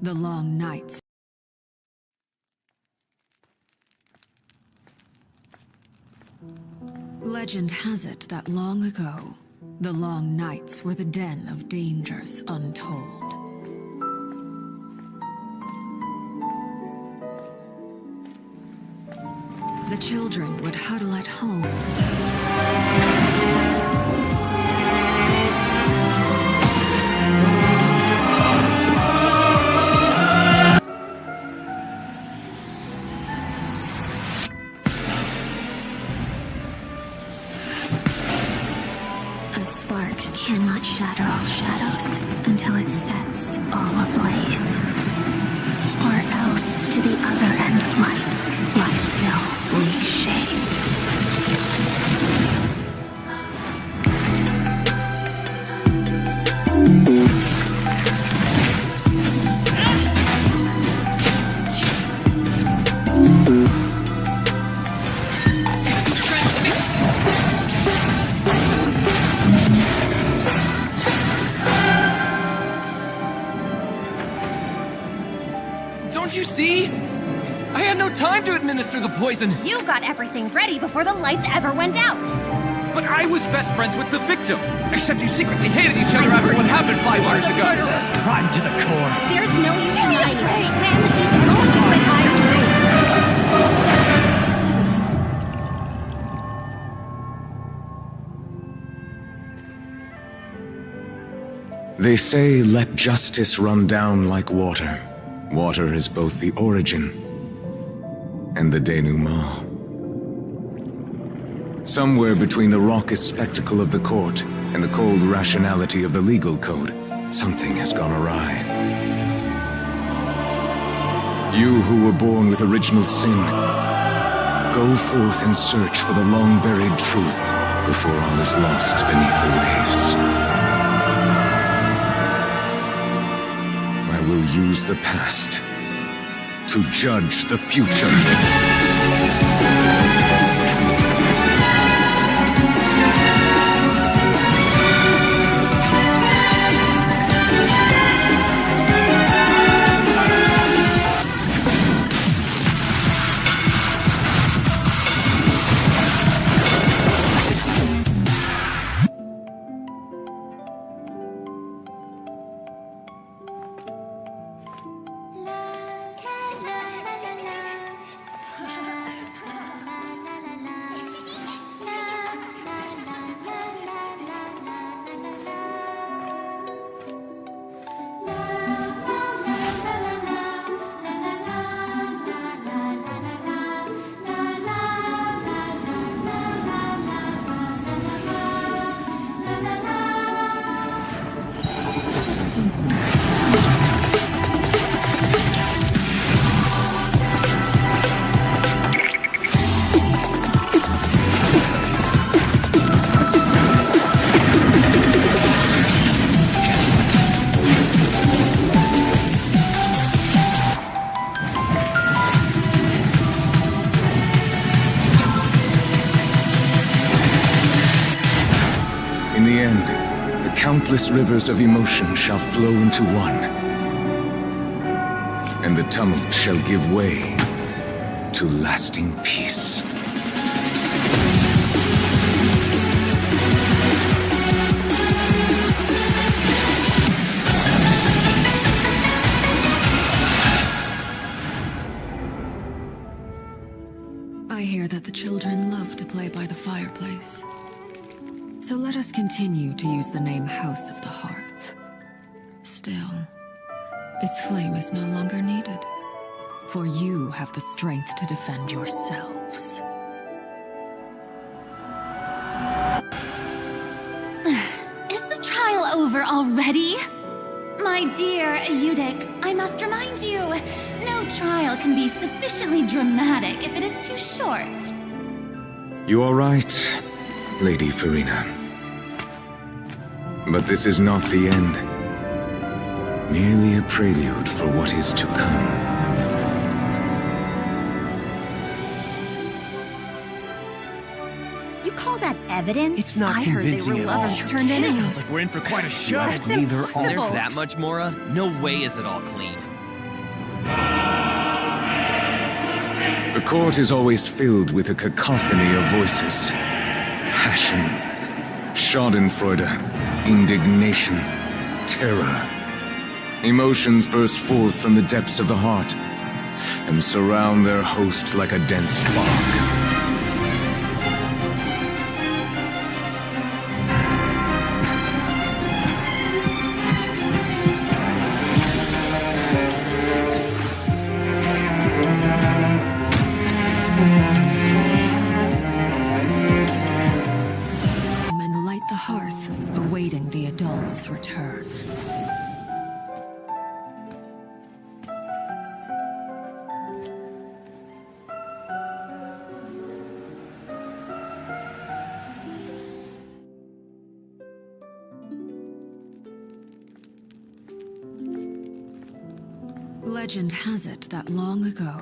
The long nights. Legend has it that long ago, the long nights were the den of dangers untold. The children would huddle at home. A spark cannot shatter all shadows until it sets all ablaze. Or else, to the other end of light, lie still bleak shades. Don't you see? I had no time to administer the poison. You got everything ready before the lights ever went out. But I was best friends with the victim. Except you secretly hated each other after what happened 5 years ago. Rotten to the core. There's no use in hiding. Man, the decent moment you said I They say, let justice run down like water. Water is both the origin and the denouement. Somewhere between the raucous spectacle of the court and the cold rationality of the legal code, something has gone awry. You who were born with original sin, go forth and search for the long-buried truth before all is lost beneath the waves. I will use the past to judge the future. In the end, the countless rivers of emotion shall flow into one, and the tumult shall give way to lasting peace. I hear that the children love to play by the fireplace. So let us continue to use the name House of the Hearth. Still, its flame is no longer needed, for you have the strength to defend yourselves. Is the trial over already? My dear Eudix, I must remind you, no trial can be sufficiently dramatic if it is too short. You are right, Lady Farina. But this is not the end. Merely a prelude for what is to come. You call that evidence? It's not I heard they convincing were at lovers all. turned Sounds enemies. like we're in for quite a show. That's There's impossible. that much, Mora? No way is it all clean. The court is always filled with a cacophony of voices. Passion, schadenfreude, indignation, terror. Emotions burst forth from the depths of the heart and surround their host like a dense fog. Men light the hearth, awaiting the adult's return. Legend has it that long ago,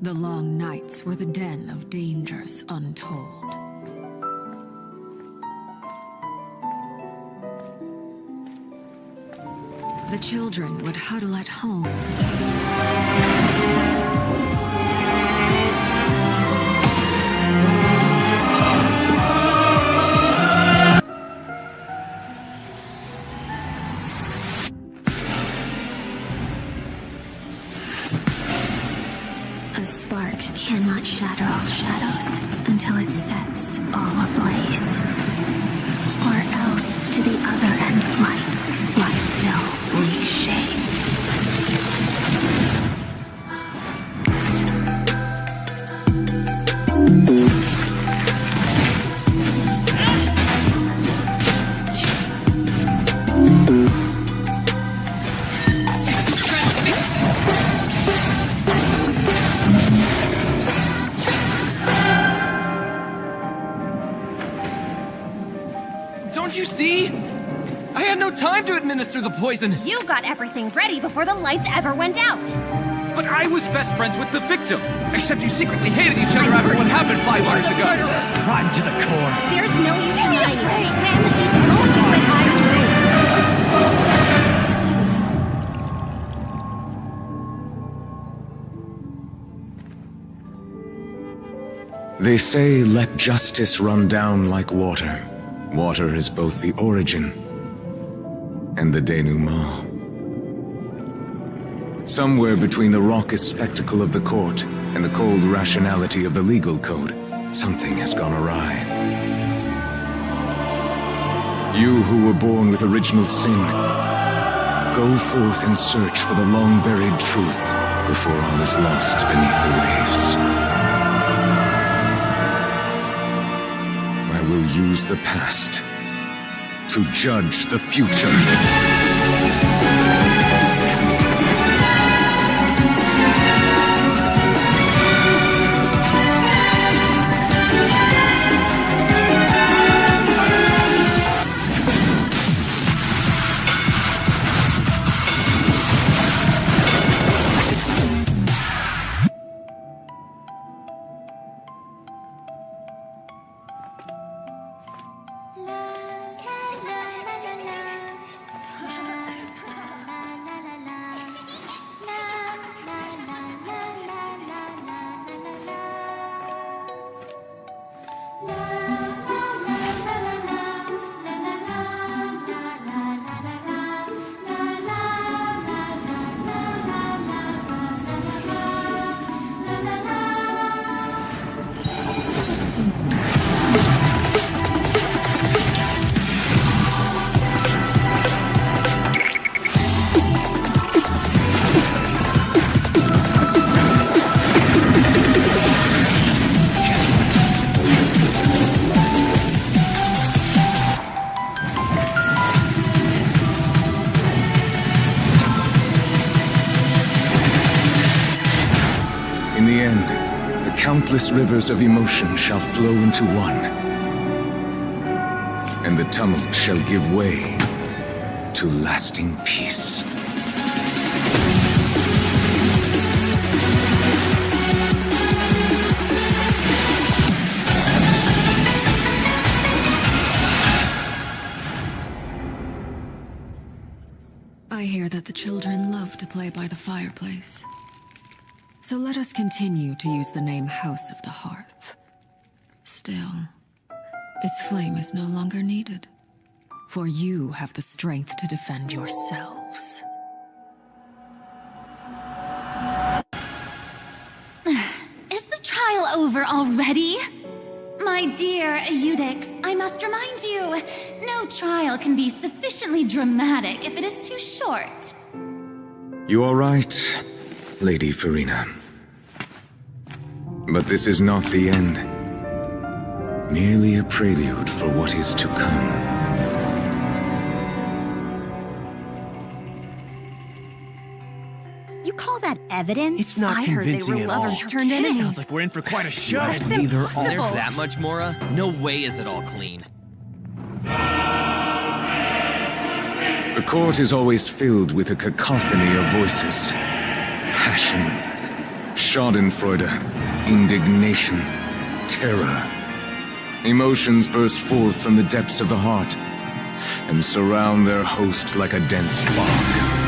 the long nights were the den of dangers untold. The children would huddle at home. A spark cannot shatter all shadows until it sets all ablaze. Or else, to the other end of light, lie still bleak shades. Don't you see? I had no time to administer the poison. You got everything ready before the lights ever went out. But I was best friends with the victim. Except you secretly hated each other after what happened 5 hours ago. Crime to the core. There's no use in hiding. I am the decent moment you said I They say, let justice run down like water. Water is both the origin and the denouement. Somewhere between the raucous spectacle of the court and the cold rationality of the legal code, something has gone awry. You who were born with original sin, go forth and search for the long-buried truth before all is lost beneath the waves. I will use the past to judge the future. In the end, the countless rivers of emotion shall flow into one, and the tumult shall give way to lasting peace. I hear that the children love to play by the fireplace. So let us continue to use the name House of the Hearth. Still, its flame is no longer needed, for you have the strength to defend yourselves. Is the trial over already? My dear Eudix, I must remind you, no trial can be sufficiently dramatic if it is too short. You are right, Lady Farina. But this is not the end. Merely a prelude for what is to come. You call that evidence? It's not I heard they convincing were at lovers all. turned enemies. Sounds like we're in for quite a show. Neither impossible. There's that much, Mora? No way is it all clean. The court is always filled with a cacophony of voices. Passion, schadenfreude, indignation, terror. Emotions burst forth from the depths of the heart and surround their host like a dense fog.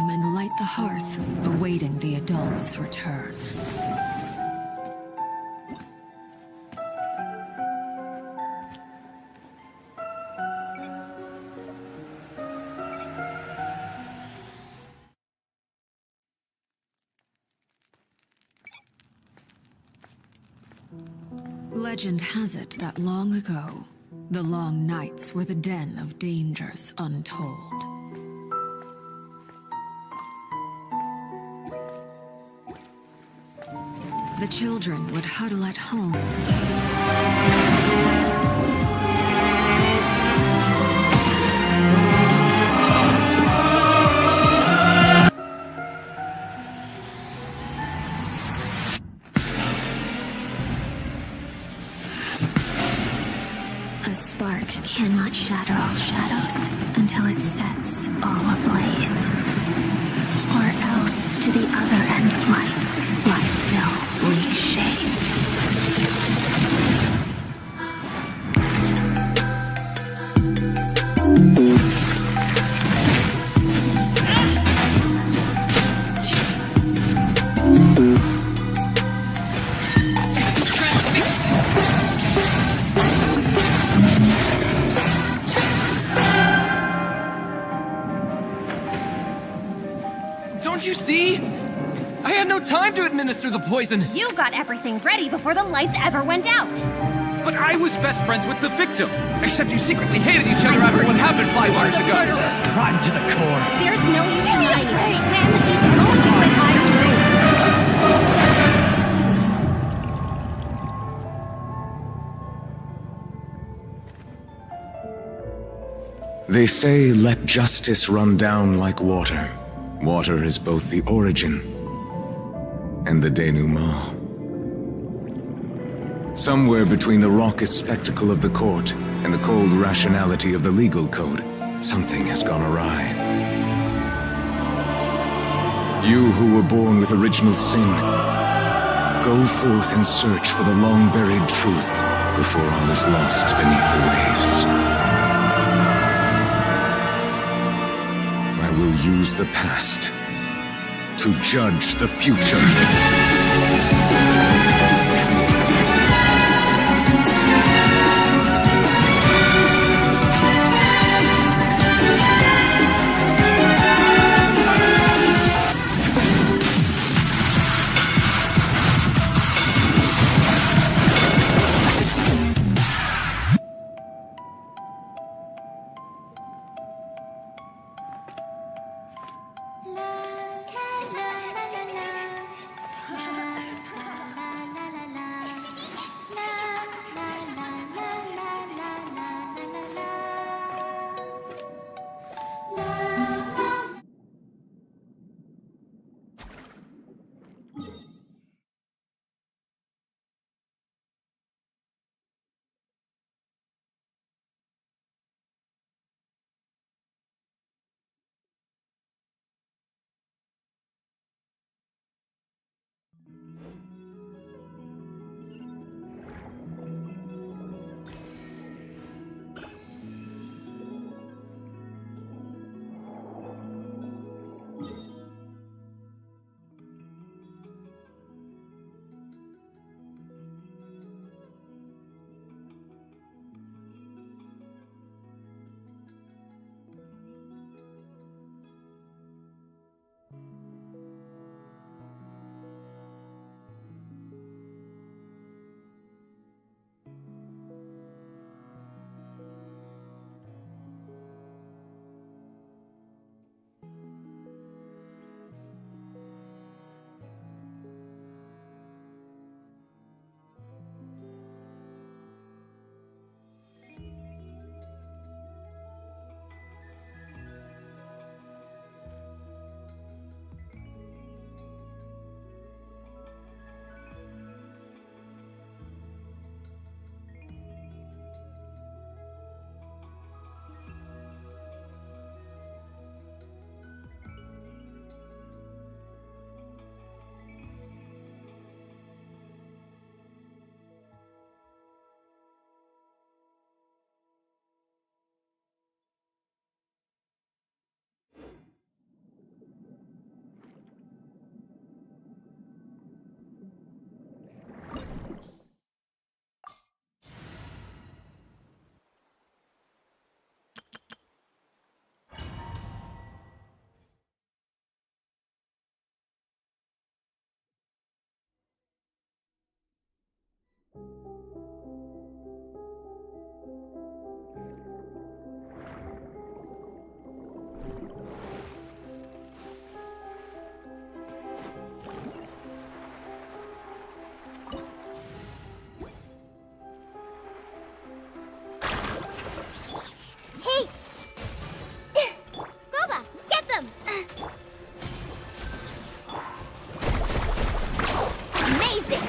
And light the hearth, awaiting the adult's return. Legend has it that long ago, the long nights were the den of dangers untold. The children would huddle at home. A spark cannot shatter all shadows until it sets all ablaze. Or else, to the other end of light, lie still bleak shades. Don't you see? I had no time to administer the poison. You got everything ready before the lights ever went out. But I was best friends with the victim. Except you secretly hated each other after what happened 5 hours ago. Rotten to the core. There's no use in hiding. Man, the deep moment said I They say, let justice run down like water. Water is both the origin and the denouement. Somewhere between the raucous spectacle of the court and the cold rationality of the legal code, something has gone awry. You who were born with original sin, go forth and search for the long-buried truth before all is lost beneath the waves. I will use the past to judge the future. Amazing!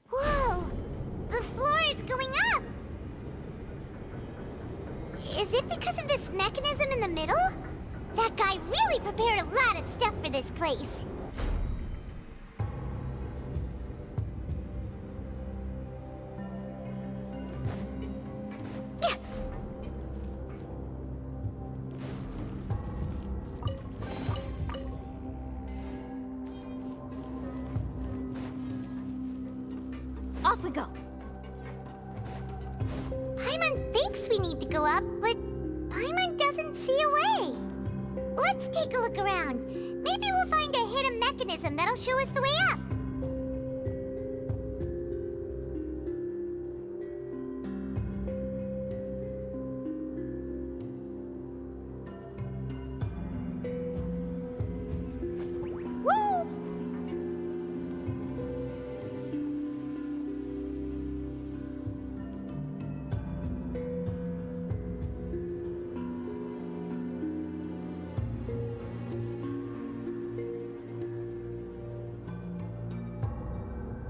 Whoa! The floor is going up! Is it because of this mechanism in the middle? That guy really prepared a lot of stuff for this place. Off we go. Paimon thinks we need to go up, but Paimon doesn't see a way. Let's take a look around. Maybe we'll find a hidden mechanism that'll show us the way up. Woo!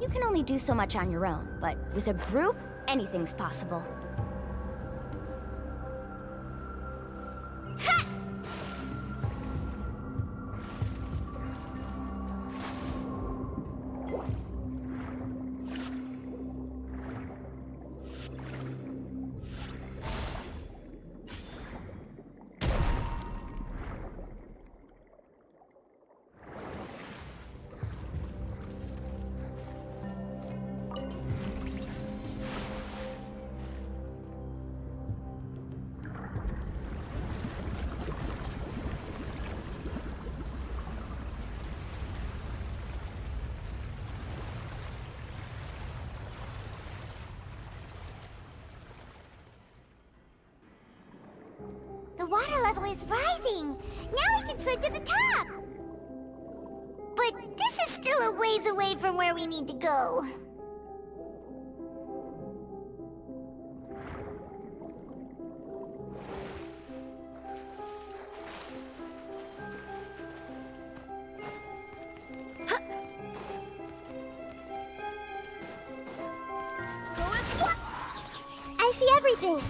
You can only do so much on your own, but with a group, anything's possible. Ha! The water level is rising! Now we can swim to the top! But this is still a ways away from where we need to go. I see everything!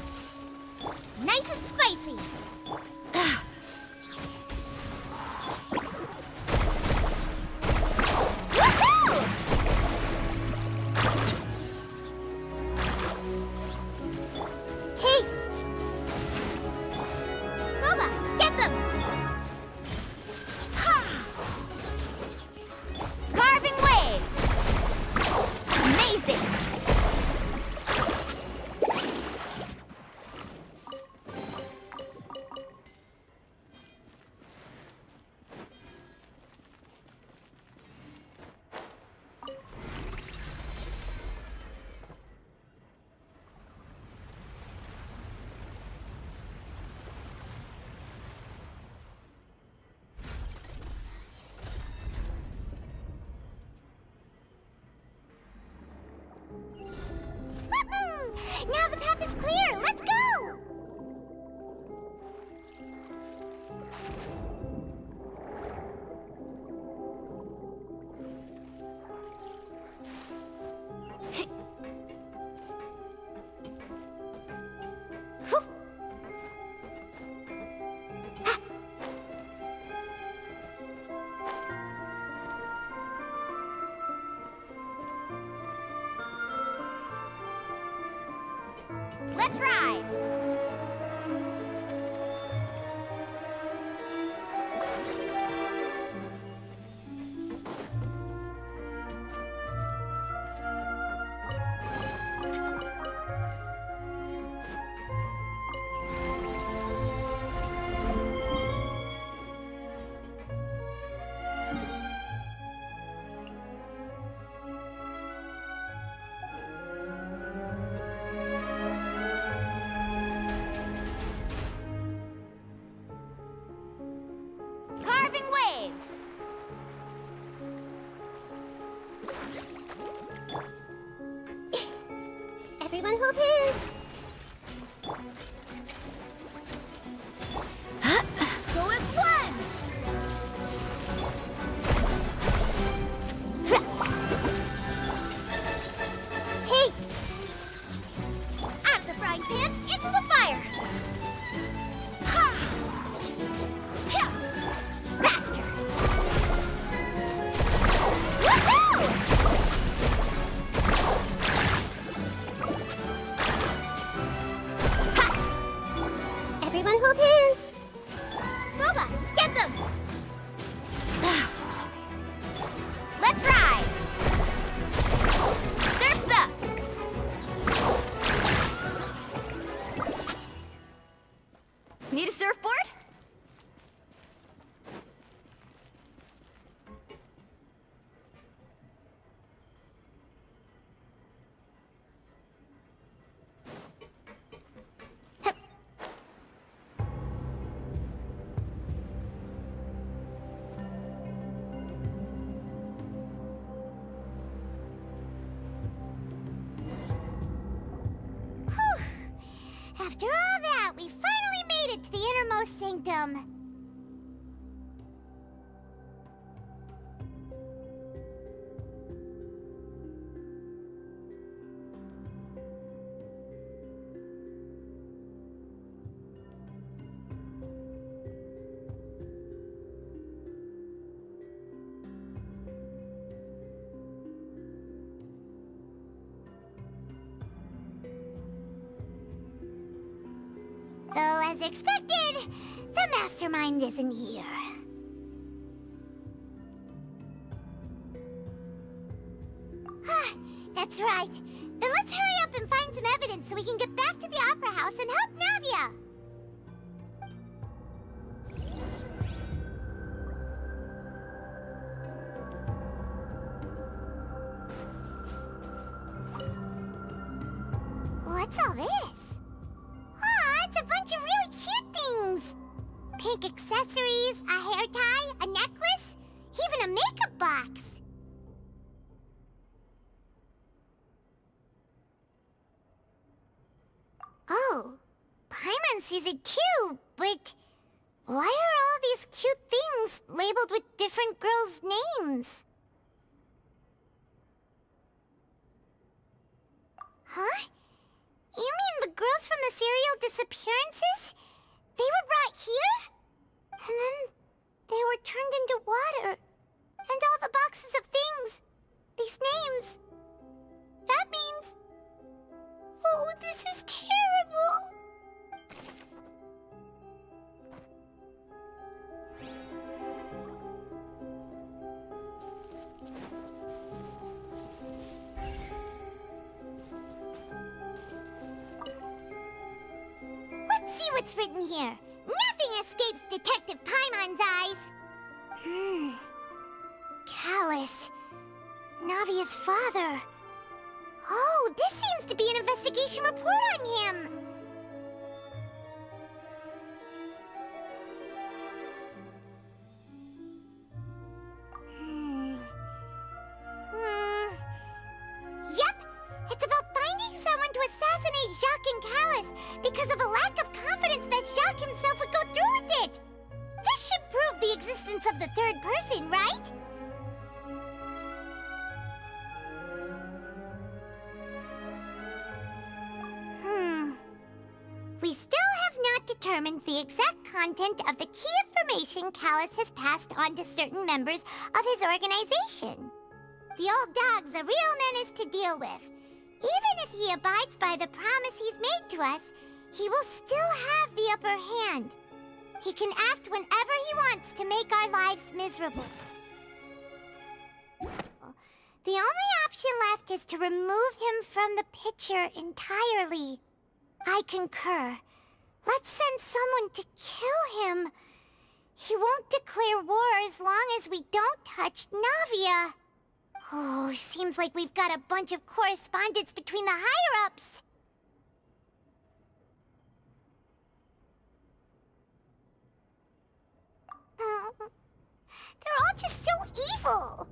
Nice and spicy! Woohoo! Hey! Boba, get them! Ha! Carving waves! Amazing! Now the path is clear! Let's go! Let's ride! Everyone hold hands. Go as one. them! Let's ride! Surf's up! Need a surfboard? After all that, we finally made it to the innermost sanctum. Though, as expected, the mastermind isn't here. That's right. Then let's hurry up and find some evidence so we can get back to the Opera House and help Navia! What's all this? It's a bunch of really cute things! Pink accessories, a hair tie, a necklace, even a makeup box! Oh, Paimon sees it too, but why are all these cute things labeled with different girls' names? Huh? You mean the girls from the serial disappearances? They were brought here? And then they were turned into water. And all the boxes of things. These names. That means... Oh, this is terrible. Let's see what's written here. Nothing escapes Detective Paimon's eyes. Callus. Navia's father. Oh, this seems to be an investigation report on him. Yep, it's about finding someone to assassinate Jacques and Callus because of a lack of confidence that Jacques himself would go through with it. This should prove the existence of the third person, right? We still have not determined the exact content of the key information Callus has passed on to certain members of his organization. The old dog's a real menace to deal with. Even if he abides by the promise he's made to us, he will still have the upper hand. He can act whenever he wants to make our lives miserable. The only option left is to remove him from the picture entirely. I concur. Let's send someone to kill him. He won't declare war as long as we don't touch Navia. Oh, seems like we've got a bunch of correspondence between the higher-ups. They're all just so evil.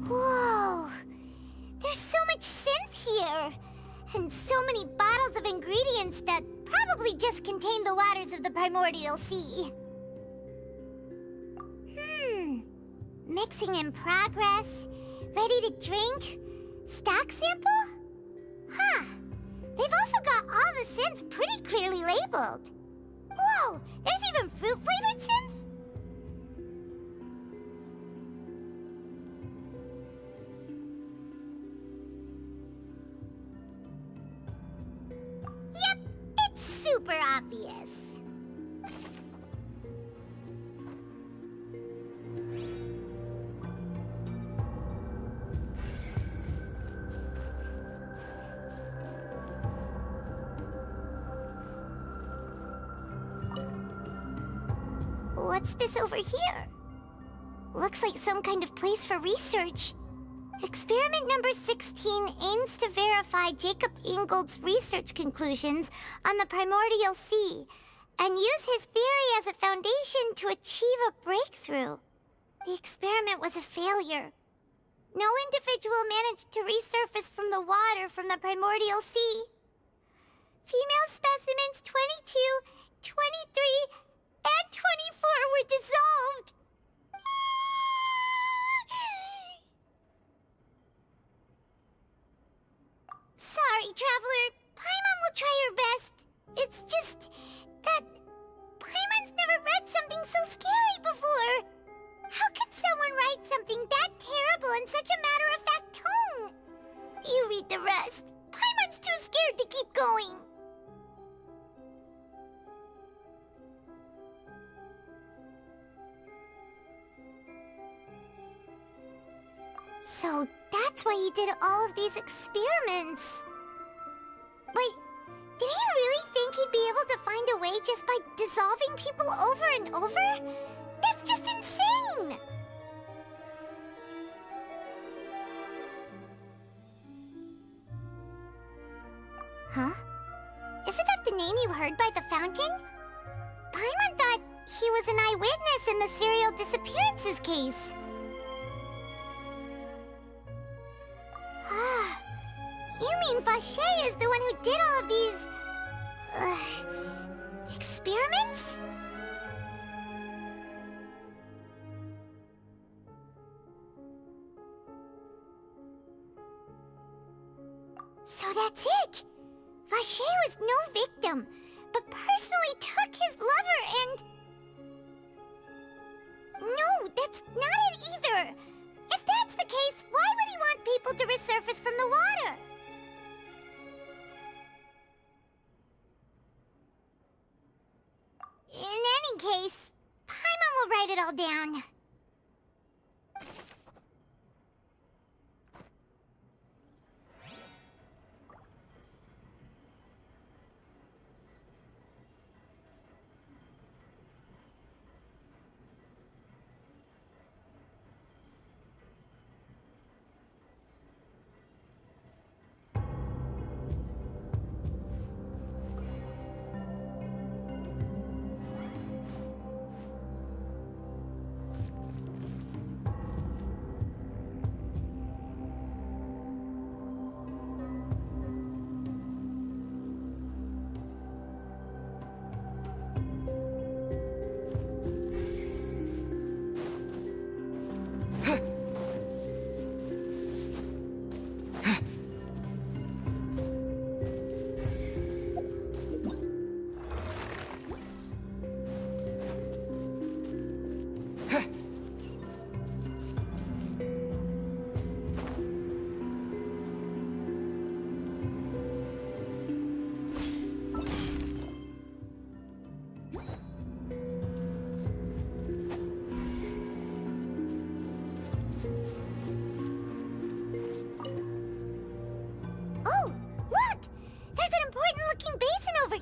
Whoa! There's so much synth here! And so many bottles of ingredients that probably just contain the waters of the primordial sea. Mixing in progress, ready to drink, stock sample? Huh. They've also got all the synth pretty clearly labeled. Whoa, there's even fruit-flavored synth? What's this over here? Looks like some kind of place for research. Experiment number 16 aims to verify Jacob Ingold's research conclusions on the primordial sea and use his theory as a foundation to achieve a breakthrough. The experiment was a failure. No individual managed to resurface from the water from the primordial sea. Female specimens 22, 23, and 24 were dissolved. Sorry, Traveler. Paimon will try her best. It's just that Paimon's never read something so scary before. How can someone write something that terrible in such a matter-of-fact tone? You read the rest. Paimon's too scared to keep going. So that's why he did all of these experiments. Wait, did he really think he'd be able to find a way just by dissolving people over and over? That's just insane! Huh? Isn't that the name you heard by the fountain? Paimon thought he was an eyewitness in the serial disappearances case. You mean Vache is the one who did all of these... experiments? So that's it! Vache was no victim, but personally took his lover and... No, that's not it either! If that's the case, why would he want people to resurface from the water? In any case, Paimon will write it all down.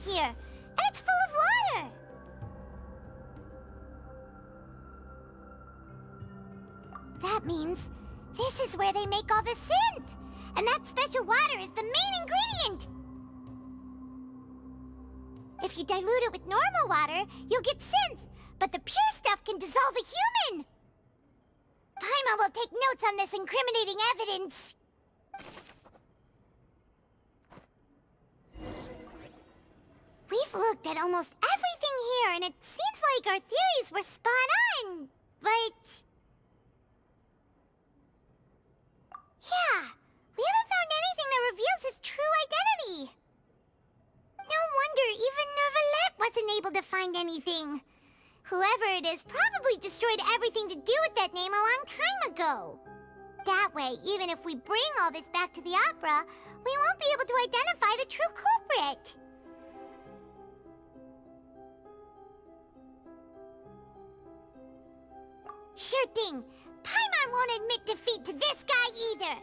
Here, and it's full of water. That means this is where they make all the synth, and that special water is the main ingredient. If you dilute it with normal water, you'll get synth, but the pure stuff can dissolve a human. Paimon will take notes on this incriminating evidence. We've looked at almost everything here, and it seems like our theories were spot on, but... Yeah, we haven't found anything that reveals his true identity. No wonder even Neuvillette wasn't able to find anything. Whoever it is probably destroyed everything to do with that name a long time ago. That way, even if we bring all this back to the opera, we won't be able to identify the true culprit. Sure thing. Paimon won't admit defeat to this guy either.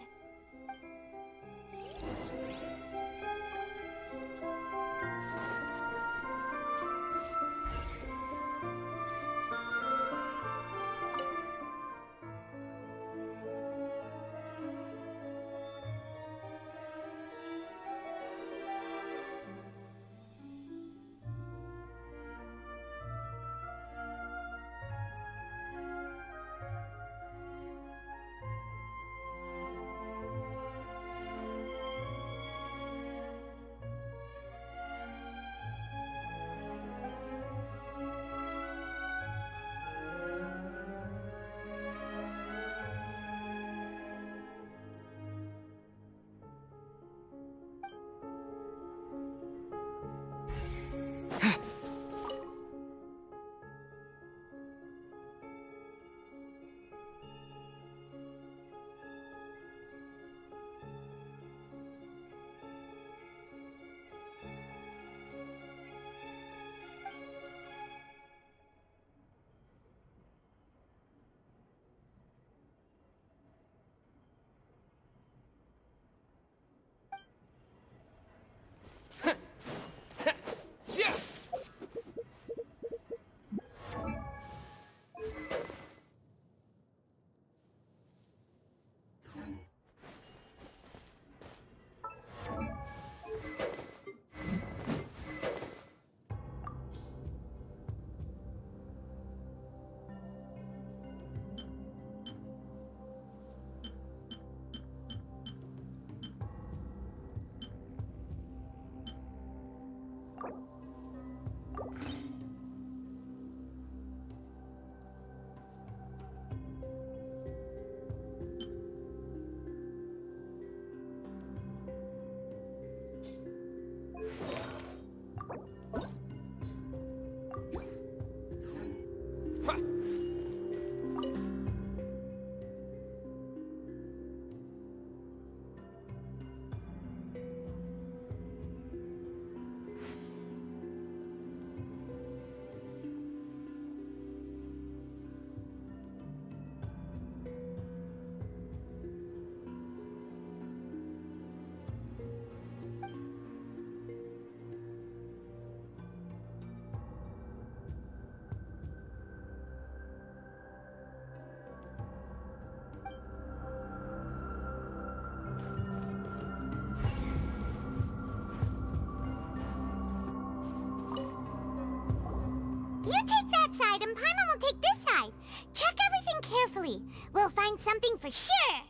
carefully. We'll find something for sure.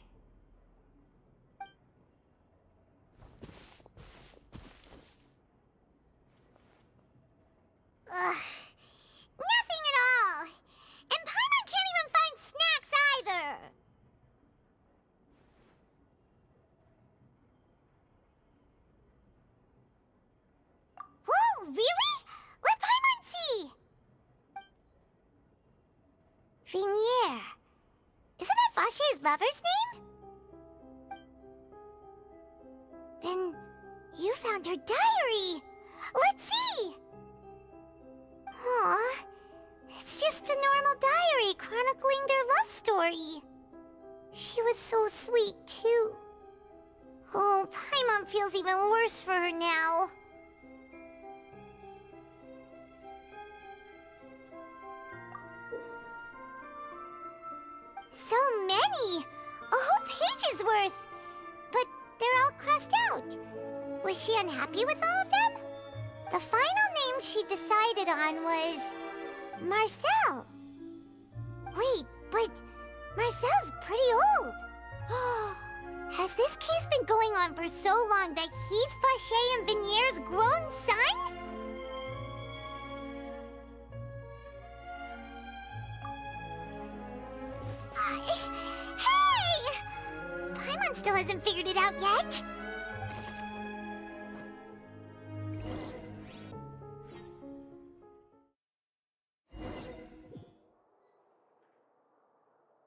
Ugh. Nothing at all. And Paimon can't even find snacks either. Whoa, really? Let Paimon see! Vignier. Isn't that Vache's lover's name? Then you found her diary. Let's see! Aw, it's just a normal diary chronicling their love story. She was so sweet, too. Oh, Paimon feels even worse for her now. So many! A whole page's worth! But they're all crossed out. Was she unhappy with all of them? The final name she decided on was... Marcel. Wait, but Marcel's pretty old. Has this case been going on for so long that he's Vache and Vignier's grown son? Hey! Paimon still hasn't figured it out yet.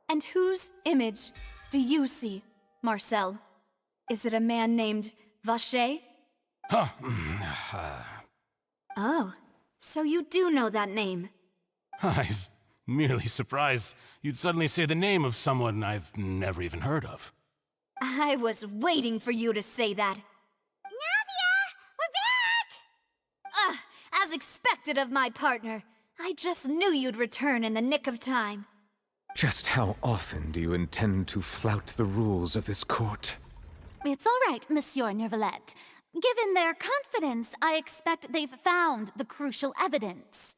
And whose image do you see, Marcel? Is it a man named Vache? Oh, so you do know that name. I'm merely surprised you'd suddenly say the name of someone I've never even heard of. I was waiting for you to say that. Navia! We're back! As expected of my partner. I just knew you'd return in the nick of time. Just how often do you intend to flout the rules of this court? It's all right, Monsieur Neuvillette. Given their confidence, I expect they've found the crucial evidence.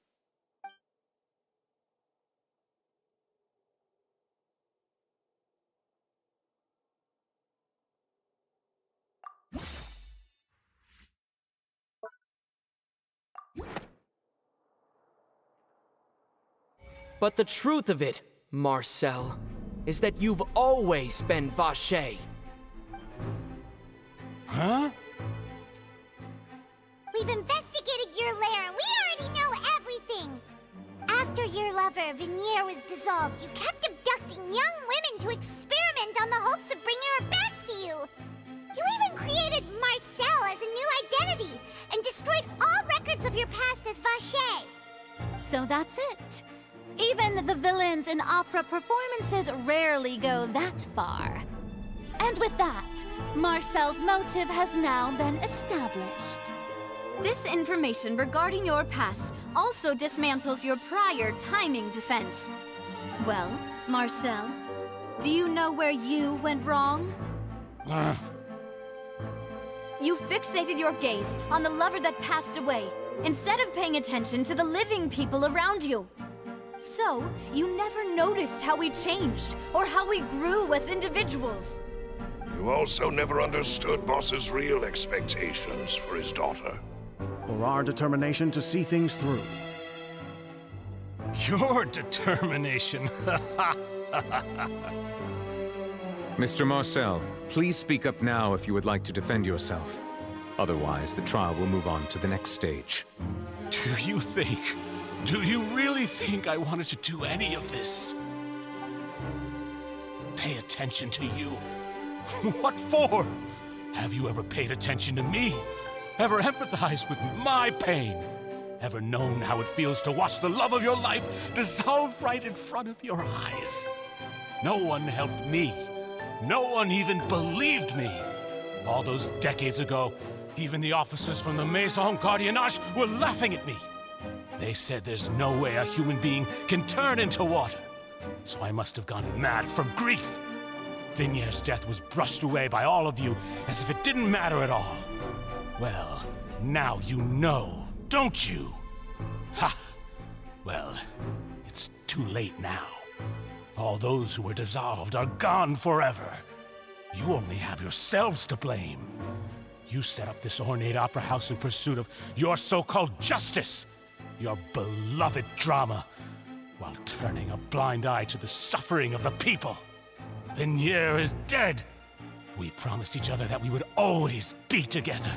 But the truth of it, Marcel, is that you've always been Vache. Huh? We've investigated your lair and we already know everything! After your lover, Vignier, was dissolved, you kept abducting young women to experiment on the hopes of bringing her back to you! You even created Marcel as a new identity and destroyed all records of your past as Vache! So that's it. Even the villains in opera performances rarely go that far. And with that, Marcel's motive has now been established. This information regarding your past also dismantles your prior timing defense. Well, Marcel, do you know where you went wrong? You fixated your gaze on the lover that passed away, instead of paying attention to the living people around you. So, you never noticed how we changed, or how we grew as individuals. You also never understood Boss's real expectations for his daughter. Or our determination to see things through. Your determination. Mr. Marcel, please speak up now if you would like to defend yourself. Otherwise, the trial will move on to the next stage. Do you really think I wanted to do any of this? Pay attention to you? What for? Have you ever paid attention to me? Ever empathized with my pain? Ever known how it feels to watch the love of your life dissolve right in front of your eyes? No one helped me. No one even believed me. All those decades ago, even the officers from the Maison Gardiennage were laughing at me. They said there's no way a human being can turn into water. So I must have gone mad from grief. Vignier's death was brushed away by all of you as if it didn't matter at all. Well, now you know, don't you? Ha! Well, it's too late now. All those who were dissolved are gone forever. You only have yourselves to blame. You set up this ornate opera house in pursuit of your so-called justice, your beloved drama, while turning a blind eye to the suffering of the people. Vignere is dead. We promised each other that we would always be together.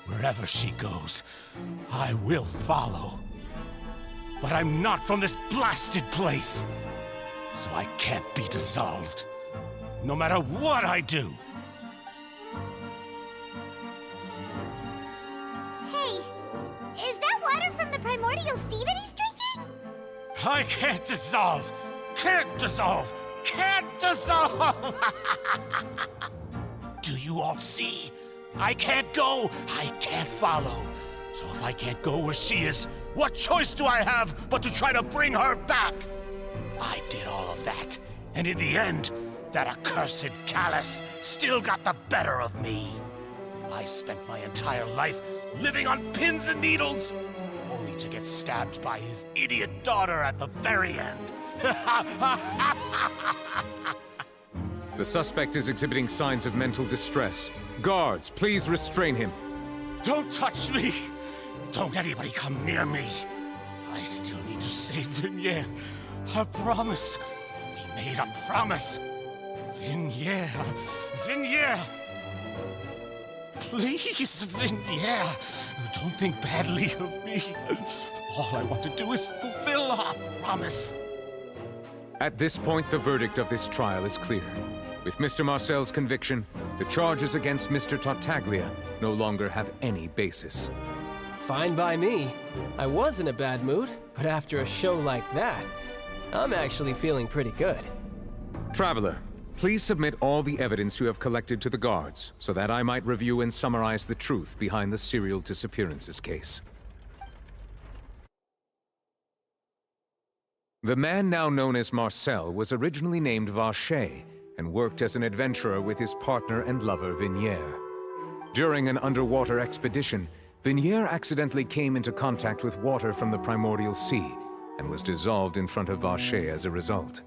Wherever she goes, I will follow. But I'm not from this blasted place, so I can't be dissolved, no matter what I do. Hey, is that water from the primordial sea that he's drinking? I can't dissolve! Can't dissolve! Can't dissolve! Do you all see? I can't go, I can't follow. So if I can't go where she is, what choice do I have but to try to bring her back? I did all of that, and in the end, that accursed Callus still got the better of me. I spent my entire life living on pins and needles, only to get stabbed by his idiot daughter at the very end. The suspect is exhibiting signs of mental distress. Guards, please restrain him. Don't touch me! Don't anybody come near me! I still need to save Vignere. Our promise. We made a promise. Vignere. Vignere! Please, Vignere. Don't think badly of me. All I want to do is fulfill our promise. At this point, the verdict of this trial is clear. With Mr. Marcel's conviction, the charges against Mr. Tartaglia no longer have any basis. Fine by me. I was in a bad mood, but after a show like that, I'm actually feeling pretty good. Traveler, please submit all the evidence you have collected to the guards, so that I might review and summarize the truth behind the serial disappearances case. The man now known as Marcel was originally named Vacher and worked as an adventurer with his partner and lover Vignere. During an underwater expedition, Vignere accidentally came into contact with water from the primordial sea and was dissolved in front of Vacher as a result.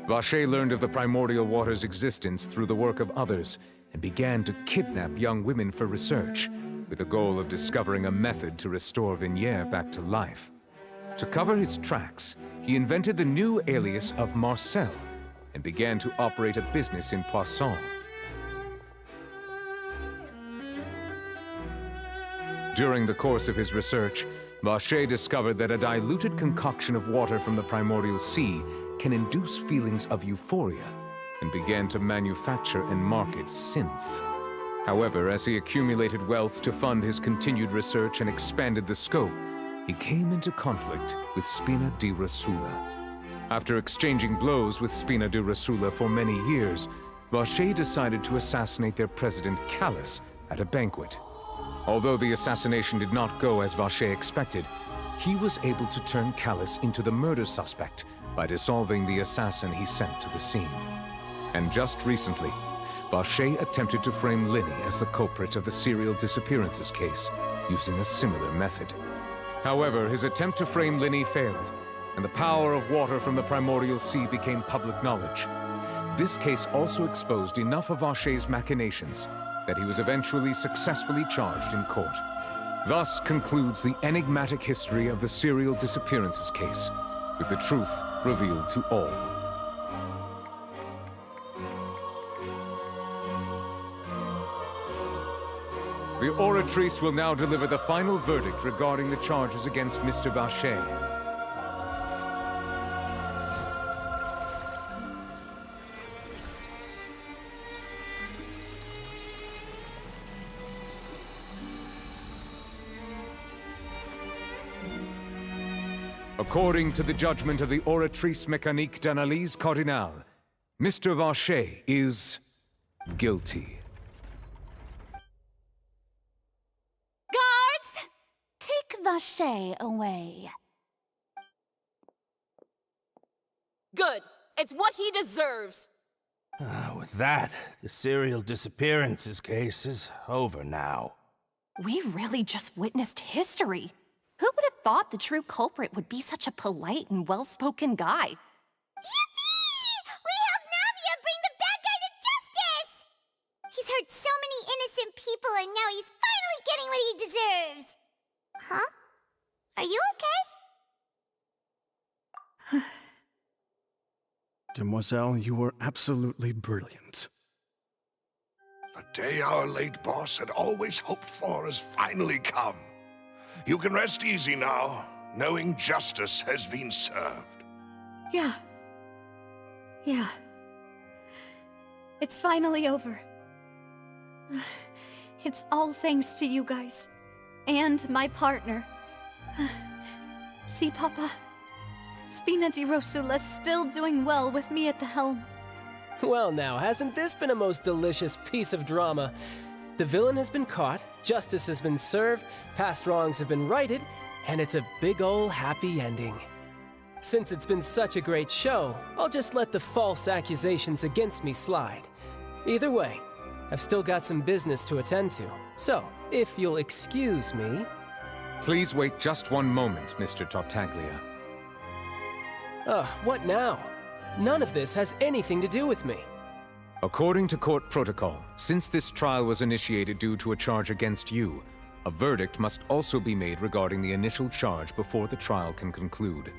Vacher learned of the primordial water's existence through the work of others and began to kidnap young women for research, with the goal of discovering a method to restore Vignere back to life. To cover his tracks, he invented the new alias of Marcel and began to operate a business in Poisson. During the course of his research, Vacher discovered that a diluted concoction of water from the primordial sea can induce feelings of euphoria, and began to manufacture and market synth. However, as he accumulated wealth to fund his continued research and expanded the scope, he came into conflict with Spina di Rosula. After exchanging blows with Spina di Rosula for many years, Vacher decided to assassinate their president Callus at a banquet. Although the assassination did not go as Vacher expected, he was able to turn Callus into the murder suspect by dissolving the assassin he sent to the scene. And just recently, Vacher attempted to frame Linny as the culprit of the serial disappearances case, using a similar method. However, his attempt to frame Linny failed, and the power of water from the primordial sea became public knowledge. This case also exposed enough of Vacher's machinations that he was eventually successfully charged in court. Thus concludes the enigmatic history of the serial disappearances case, with the truth revealed to all. The Oratrice will now deliver the final verdict regarding the charges against Mr. Vacher. According to the judgment of the Oratrice Mécanique d'Analyse Cardinale, Mr. Vacher is guilty. Guards! Take Vacher away. Good. It's what he deserves. With that, the serial disappearances case is over now. We really just witnessed history. Who would have thought the true culprit would be such a polite and well-spoken guy? Demoiselle, you were absolutely brilliant. The day our late boss had always hoped for has finally come. You can rest easy now, knowing justice has been served. Yeah. Yeah. It's finally over. It's all thanks to you guys. And my partner. See, Papa? Spina di Rosula's still doing well with me at the helm. Well now, hasn't this been a most delicious piece of drama? The villain has been caught, justice has been served, past wrongs have been righted, and it's a big ol' happy ending. Since it's been such a great show, I'll just let the false accusations against me slide. Either way, I've still got some business to attend to. So, if you'll excuse me... Please wait just one moment, Mr. Tartaglia. What now? None of this has anything to do with me. According to court protocol, since this trial was initiated due to a charge against you, a verdict must also be made regarding the initial charge before the trial can conclude.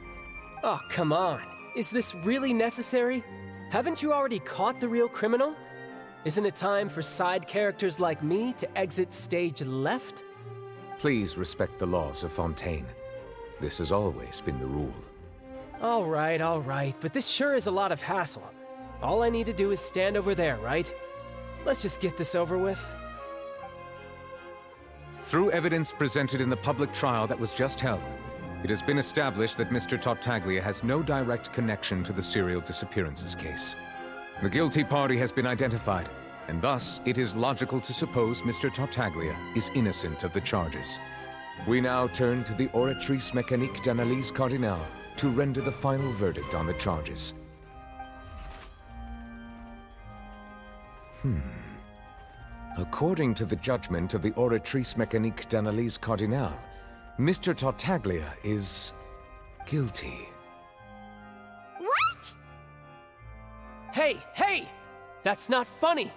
Oh, come on. Is this really necessary? Haven't you already caught the real criminal? Isn't it time for side characters like me to exit stage left? Please respect the laws of Fontaine. This has always been the rule. All right, but this sure is a lot of hassle. All I need to do is stand over there, right? Let's just get this over with. Through evidence presented in the public trial that was just held, it has been established that Mr. Tartaglia has no direct connection to the serial disappearances case. The guilty party has been identified, and thus it is logical to suppose Mr. Tartaglia is innocent of the charges. We now turn to the Oratrice Mécanique d'Analyse Cardinale to render the final verdict on the charges. According to the judgment of the Oratrice Mécanique d'Analyse Cardinale, Mr. Tartaglia is guilty. What? Hey! That's not funny!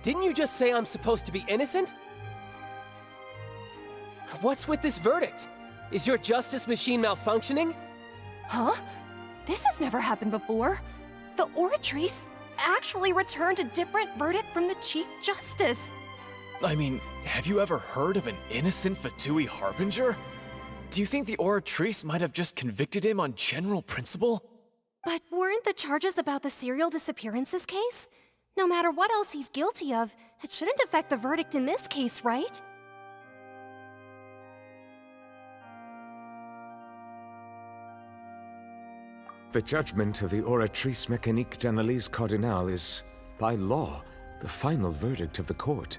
Didn't you just say I'm supposed to be innocent? What's with this verdict? Is your justice machine malfunctioning? Huh? This has never happened before. The Oratrice actually returned a different verdict from the Chief Justice. I mean, have you ever heard of an innocent Fatui Harbinger? Do you think the Oratrice might have just convicted him on general principle? But weren't the charges about the serial disappearances case? No matter what else he's guilty of, it shouldn't affect the verdict in this case, right? The judgment of the Oratrice Mécanique d'Analyse Cardinale is, by law, the final verdict of the court.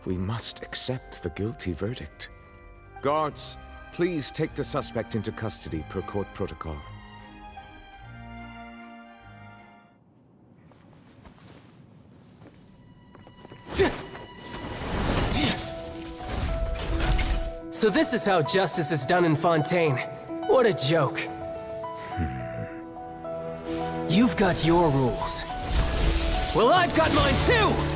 We must accept the guilty verdict. Guards, please take the suspect into custody per court protocol. So this is how justice is done in Fontaine. What a joke. You've got your rules. Well, I've got mine too!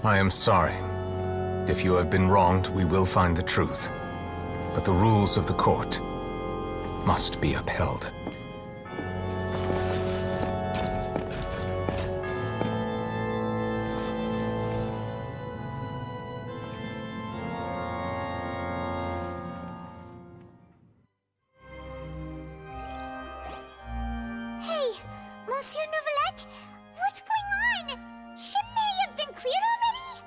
I am sorry. If you have been wronged, we will find the truth. But the rules of the court must be upheld. Hey, Monsieur Neuvillette, what's going on? Shouldn't they have been cleared already?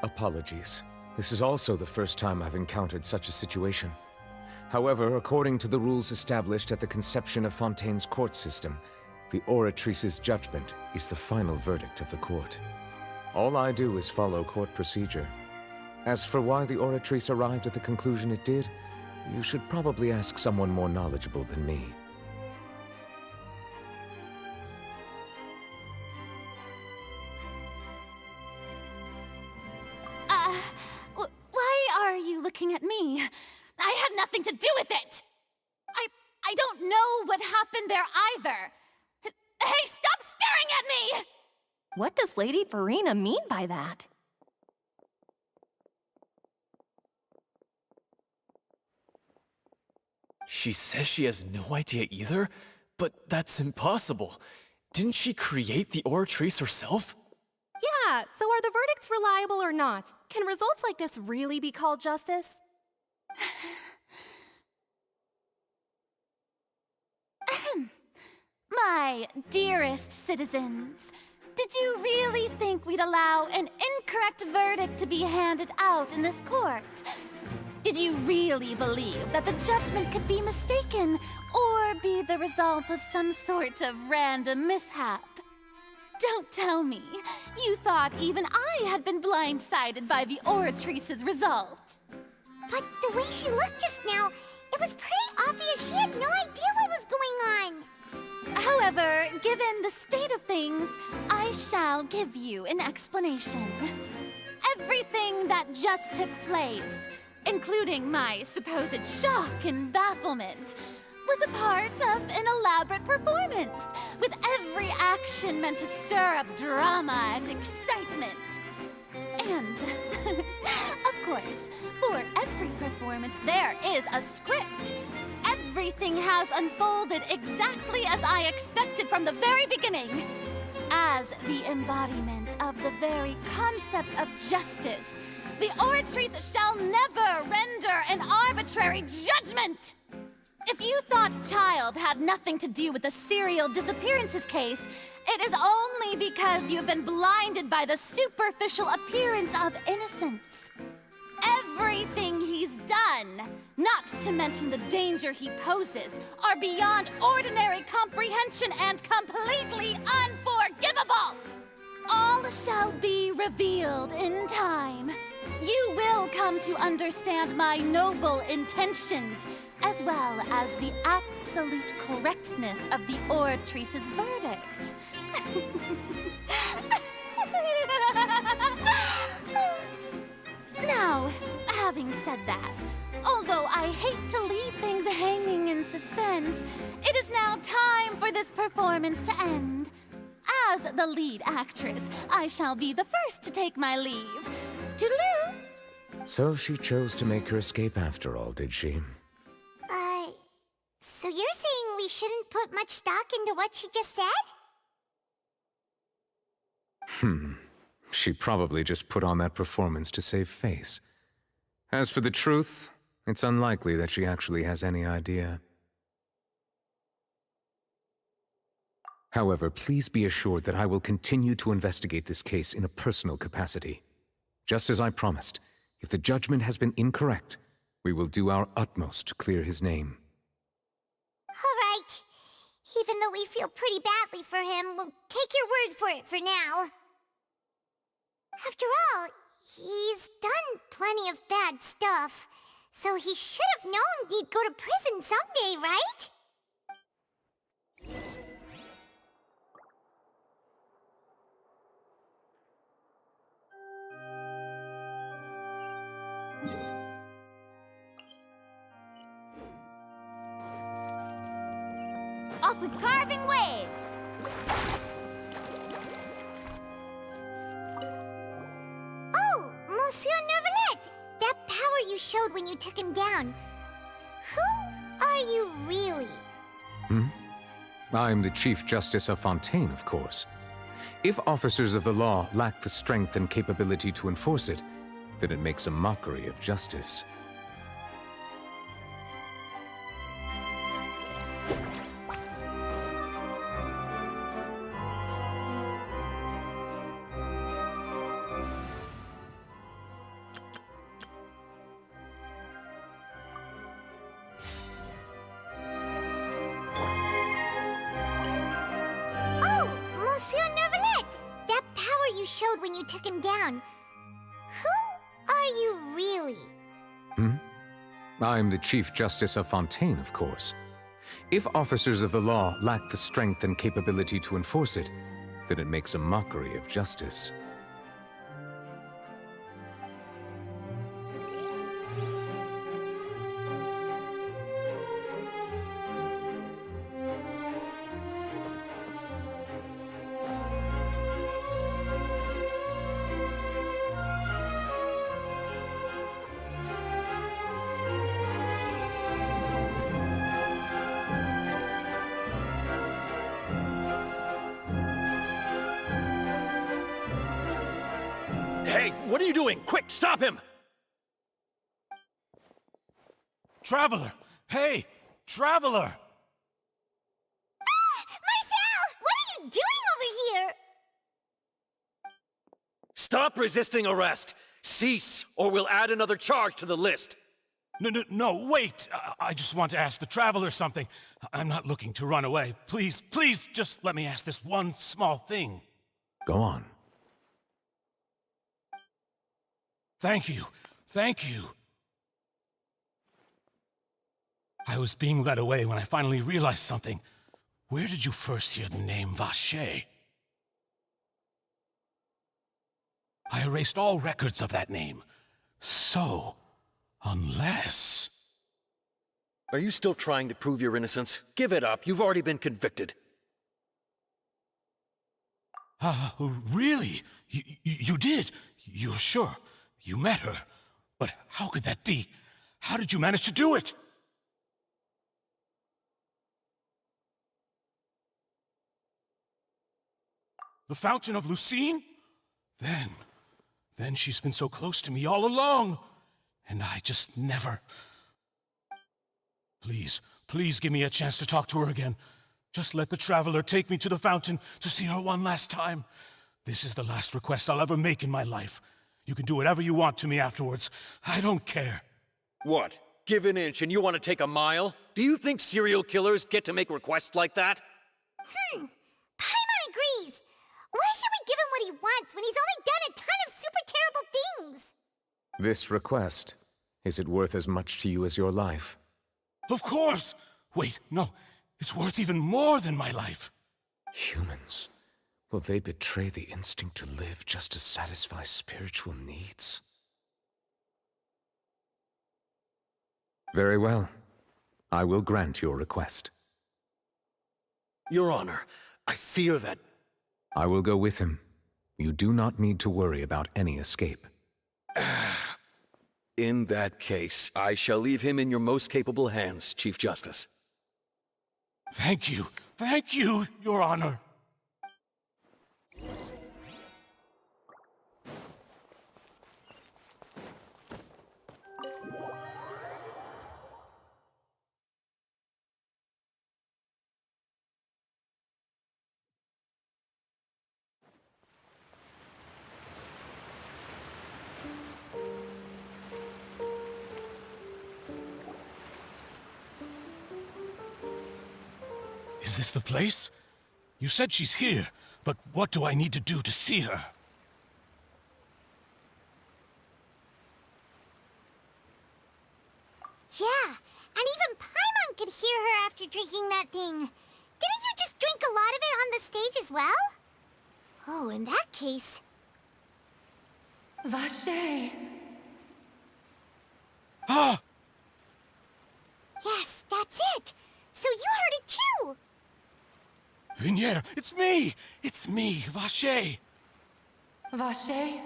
Apologies. This is also the first time I've encountered such a situation. However, according to the rules established at the conception of Fontaine's court system, the Oratrice's judgment is the final verdict of the court. All I do is follow court procedure. As for why the Oratrice arrived at the conclusion it did, you should probably ask someone more knowledgeable than me. Why are you looking at me? I had nothing to do with it! I don't know what happened there either! Hey, stop staring at me! What does Lady Farina mean by that? She says she has no idea either? But that's impossible. Didn't she create the Oratrice herself? Yeah, so are the verdicts reliable or not? Can results like this really be called justice? My dearest citizens, did you really think we'd allow an incorrect verdict to be handed out in this court? Did you really believe that the judgment could be mistaken or be the result of some sort of random mishap? Don't tell me you thought even I had been blindsided by the Oratrice's result. But the way she looked just now, it was pretty obvious she had no idea what was going on. However, given the state of things, I shall give you an explanation. Everything that just took place, including my supposed shock and bafflement, was a part of an elaborate performance, with every action meant to stir up drama and excitement. And, of course, for every performance there is a script. Everything has unfolded exactly as I expected from the very beginning. As the embodiment of the very concept of justice, the Oratrice shall never render an arbitrary judgment! If you thought Child had nothing to do with the serial disappearances case, it is only because you've been blinded by the superficial appearance of innocence. Everything he's done, not to mention the danger he poses, are beyond ordinary comprehension and completely unforgivable! All shall be revealed in time. You will come to understand my noble intentions, as well as the absolute correctness of the Oratrice's verdict. Now, having said that, although I hate to leave things hanging in suspense, it is now time for this performance to end. As the lead actress, I shall be the first to take my leave. Toodaloo! So she chose to make her escape after all, did she? So you're saying we shouldn't put much stock into what she just said? She probably just put on that performance to save face. As for the truth, it's unlikely that she actually has any idea. However, please be assured that I will continue to investigate this case in a personal capacity. Just as I promised, if the judgment has been incorrect, we will do our utmost to clear his name. All right. Even though we feel pretty badly for him, we'll take your word for it for now. After all, he's done plenty of bad stuff, so he should have known he'd go to prison someday, right? Off with carving waves! Oh, Monsieur Neuvillette! That power you showed when you took him down. Who are you really? I'm the Chief Justice of Fontaine, of course. If officers of the law lack the strength and capability to enforce it, then it makes a mockery of justice. you took him down. Who are you really? I'm the Chief Justice of Fontaine, of course. If officers of the law lack the strength and capability to enforce it, then it makes a mockery of justice. Hey, what are you doing? Quick, stop him! Traveler! Hey! Traveler! Marcel! What are you doing over here? Stop resisting arrest! Cease, or we'll add another charge to the list. No, wait! I just want to ask the Traveler something. I'm not looking to run away. Please, just let me ask this one small thing. Go on. Thank you. I was being led away when I finally realized something. Where did you first hear the name Vacher? I erased all records of that name. So, unless... Are you still trying to prove your innocence? Give it up. You've already been convicted. Really? You did? You're sure? You met her. But how could that be? How did you manage to do it? The Fountain of Lucine? Then she's been so close to me all along. And I just never... Please give me a chance to talk to her again. Just let the Traveler take me to the fountain to see her one last time. This is the last request I'll ever make in my life. You can do whatever you want to me afterwards. I don't care. What? Give an inch and you want to take a mile? Do you think serial killers get to make requests like that? Paimon agrees. Why should we give him what he wants when he's only done a ton of super terrible things? This request, is it worth as much to you as your life? Of course! Wait, no. It's worth even more than my life. Humans. Will they betray the instinct to live just to satisfy spiritual needs? Very well. I will grant your request. Your Honor, I fear that... I will go with him. You do not need to worry about any escape. In that case, I shall leave him in your most capable hands, Chief Justice. Thank you, Your Honor. Is this the place? You said she's here, but what do I need to do to see her? Yeah, and even Paimon could hear her after drinking that thing. Didn't you just drink a lot of it on the stage as well? Oh, in that case... Vacher! Ah! Yes, that's it! So you heard it too! Vignier, it's me! It's me, Vacher! Vacher?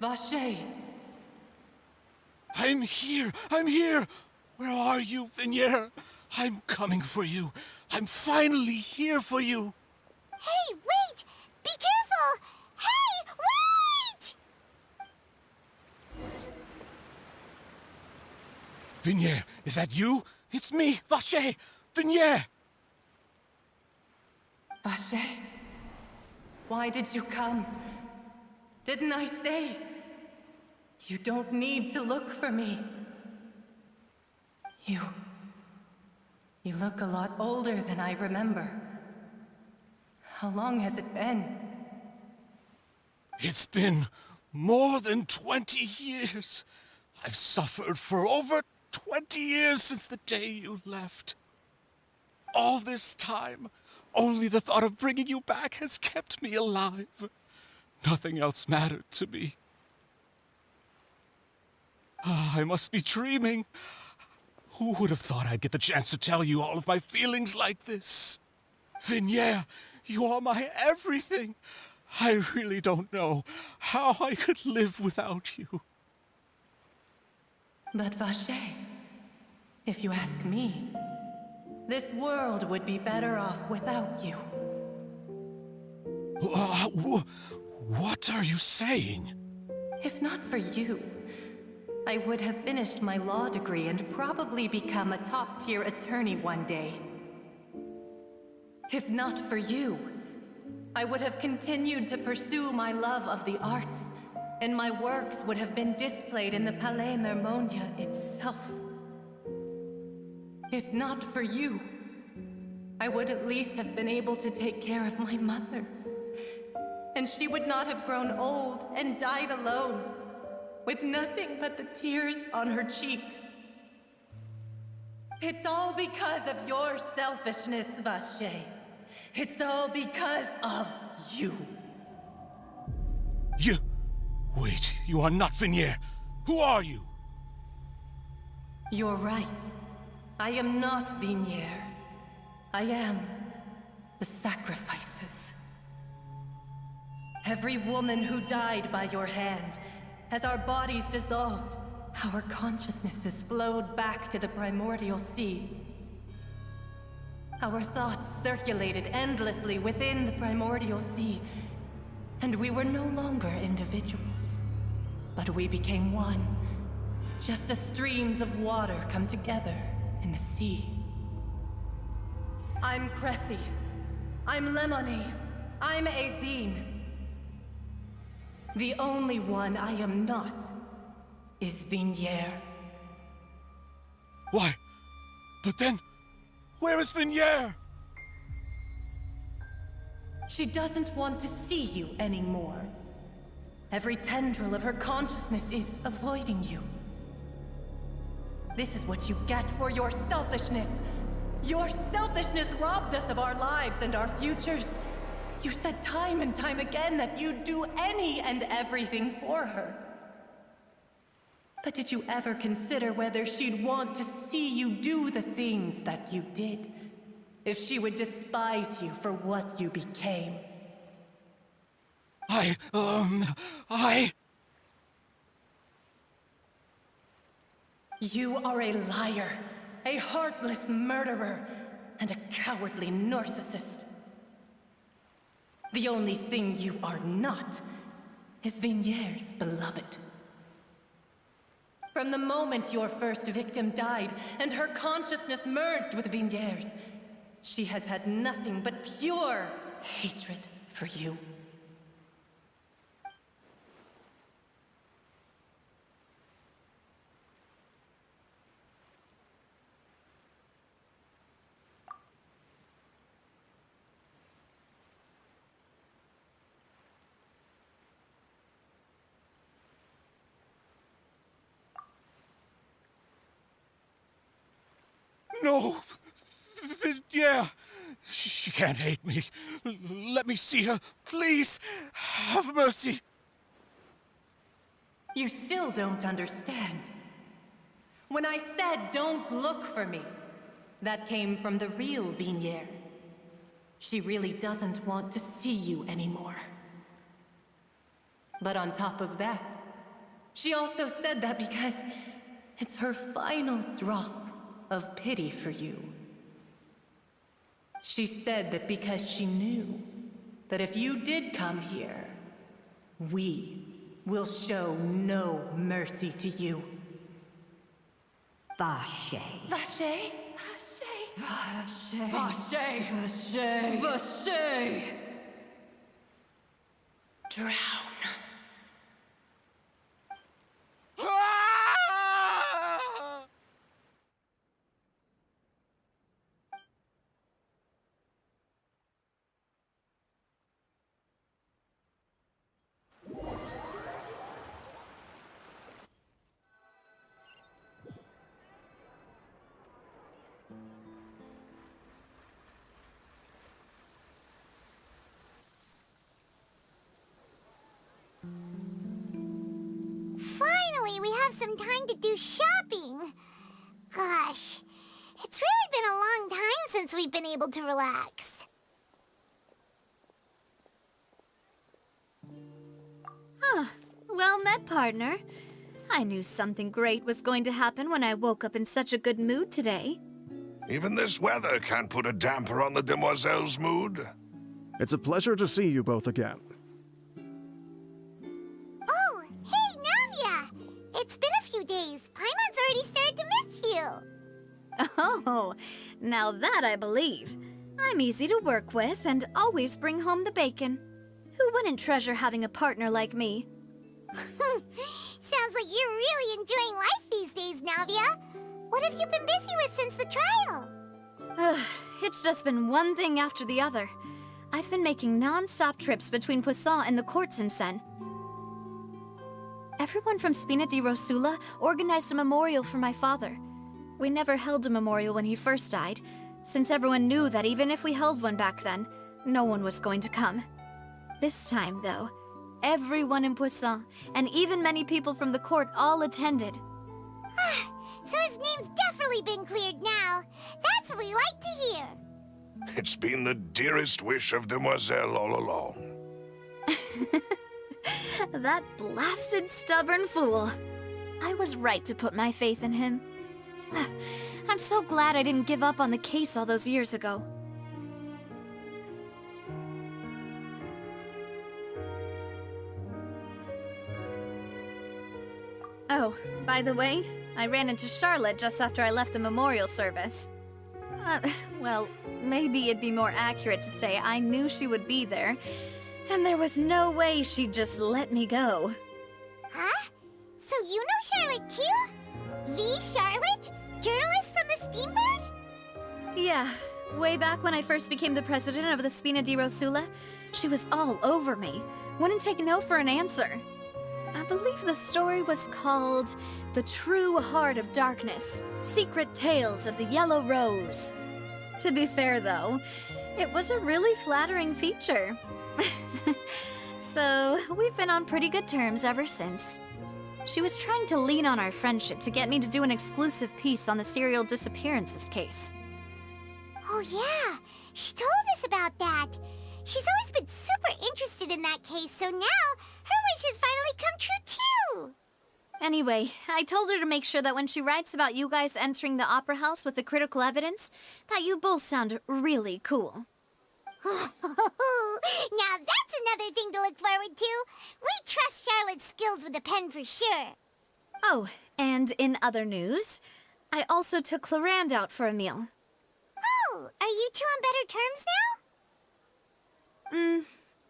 Vacher! I'm here! Where are you, Vignier? I'm coming for you. I'm finally here for you. Hey, wait! Be careful! Hey, wait! Vignier, is that you? It's me, Vacher! Vignier! Vacher? Why did you come? Didn't I say? You don't need to look for me. You look a lot older than I remember. How long has it been? It's been more than 20 years. I've suffered for over 20 years since the day you left. All this time, only the thought of bringing you back has kept me alive. Nothing else mattered to me. I must be dreaming. Who would have thought I'd get the chance to tell you all of my feelings like this? Vignere, you are my everything. I really don't know how I could live without you. But Vache, if you ask me, this world would be better off without you. What are you saying? If not for you, I would have finished my law degree and probably become a top-tier attorney one day. If not for you, I would have continued to pursue my love of the arts, and my works would have been displayed in the Palais Mermonia itself. If not for you, I would at least have been able to take care of my mother. And she would not have grown old and died alone, with nothing but the tears on her cheeks. It's all because of your selfishness, Vache. It's all because of you. Wait, you are not Vignere. Who are you? You're right. I am not Vignere. I am the sacrifices. Every woman who died by your hand, as our bodies dissolved, our consciousnesses flowed back to the primordial sea. Our thoughts circulated endlessly within the primordial sea, and we were no longer individuals. But we became one, just as streams of water come together in the sea. I'm Cressy. I'm Lemony. I'm Azine. The only one I am not is Vignere. Why? But then, where is Vignere? She doesn't want to see you anymore. Every tendril of her consciousness is avoiding you. This is what you get for your selfishness. Your selfishness robbed us of our lives and our futures. You said time and time again that you'd do any and everything for her. But did you ever consider whether she'd want to see you do the things that you did? If she would despise you for what you became? You are a liar, a heartless murderer, and a cowardly narcissist. The only thing you are not is Vignere's beloved. From the moment your first victim died and her consciousness merged with Vignere's, she has had nothing but pure hatred for you. No! Vignere! She can't hate me. Let me see her, please. Have mercy. You still don't understand. When I said don't look for me, that came from the real Vignere. She really doesn't want to see you anymore. But on top of that, she also said that because it's her final drop of pity for you. She said that because she knew that if you did come here, we will show no mercy to you. Vache. Vache? Vache. Vache. Vache. Vache. Drown. have some time to do shopping. Gosh, it's really been a long time since we've been able to relax. Well met, partner. I knew something great was going to happen when I woke up in such a good mood today. Even this weather can't put a damper on the demoiselle's mood. It's a pleasure to see you both again. Oh, hey, Navia! It's been a few days. Paimon's already started to miss you. Oh, now that I believe. I'm easy to work with and always bring home the bacon. Who wouldn't treasure having a partner like me? Sounds like you're really enjoying life these days, Navia. What have you been busy with since the trial? It's just been one thing after the other. I've been making non-stop trips between Poisson and the courts in Sen. Everyone from Spina di Rosula organized a memorial for my father. We never held a memorial when he first died, since everyone knew that even if we held one back then, no one was going to come. This time, though, everyone in Poisson, and even many people from the court, all attended. So his name's definitely been cleared now. That's what we like to hear. It's been the dearest wish of Demoiselle all along. That blasted stubborn fool. I was right to put my faith in him. I'm so glad I didn't give up on the case all those years ago. Oh, by the way, I ran into Charlotte just after I left the memorial service. Well, maybe it'd be more accurate to say I knew she would be there, and there was no way she'd just let me go. Huh? So you know Charlotte too? The Charlotte? Journalist from the Steambird? Yeah, way back when I first became the president of the Spina di Rosula, she was all over me. Wouldn't take no for an answer. I believe the story was called The True Heart of Darkness, Secret Tales of the Yellow Rose. To be fair, though, it was a really flattering feature. So, we've been on pretty good terms ever since. She was trying to lean on our friendship to get me to do an exclusive piece on the serial disappearances case. Oh yeah, she told us about that. She's always been super interested in that case, so now her wish has finally come true too! Anyway, I told her to make sure that when she writes about you guys entering the opera house with the critical evidence, that you both sound really cool. Now that's another thing to look forward to. We trust Charlotte's skills with a pen for sure. Oh, and in other news, I also took Clarand out for a meal. Oh, are you two on better terms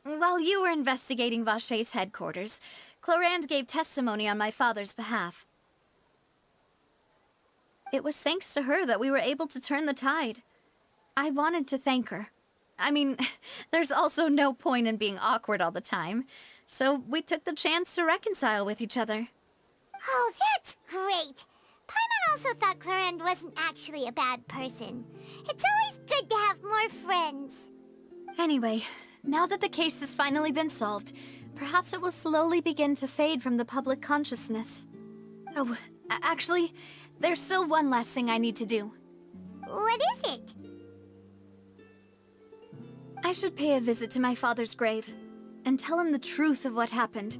now? While you were investigating Vachet's headquarters, Clarand gave testimony on my father's behalf. It was thanks to her that we were able to turn the tide. I wanted to thank her. I mean, there's also no point in being awkward all the time, so we took the chance to reconcile with each other. Oh, that's great! Paimon also thought Clarand wasn't actually a bad person. It's always good to have more friends. Anyway, now that the case has finally been solved, perhaps it will slowly begin to fade from the public consciousness. Oh, actually, there's still one last thing I need to do. What is it? I should pay a visit to my father's grave, and tell him the truth of what happened,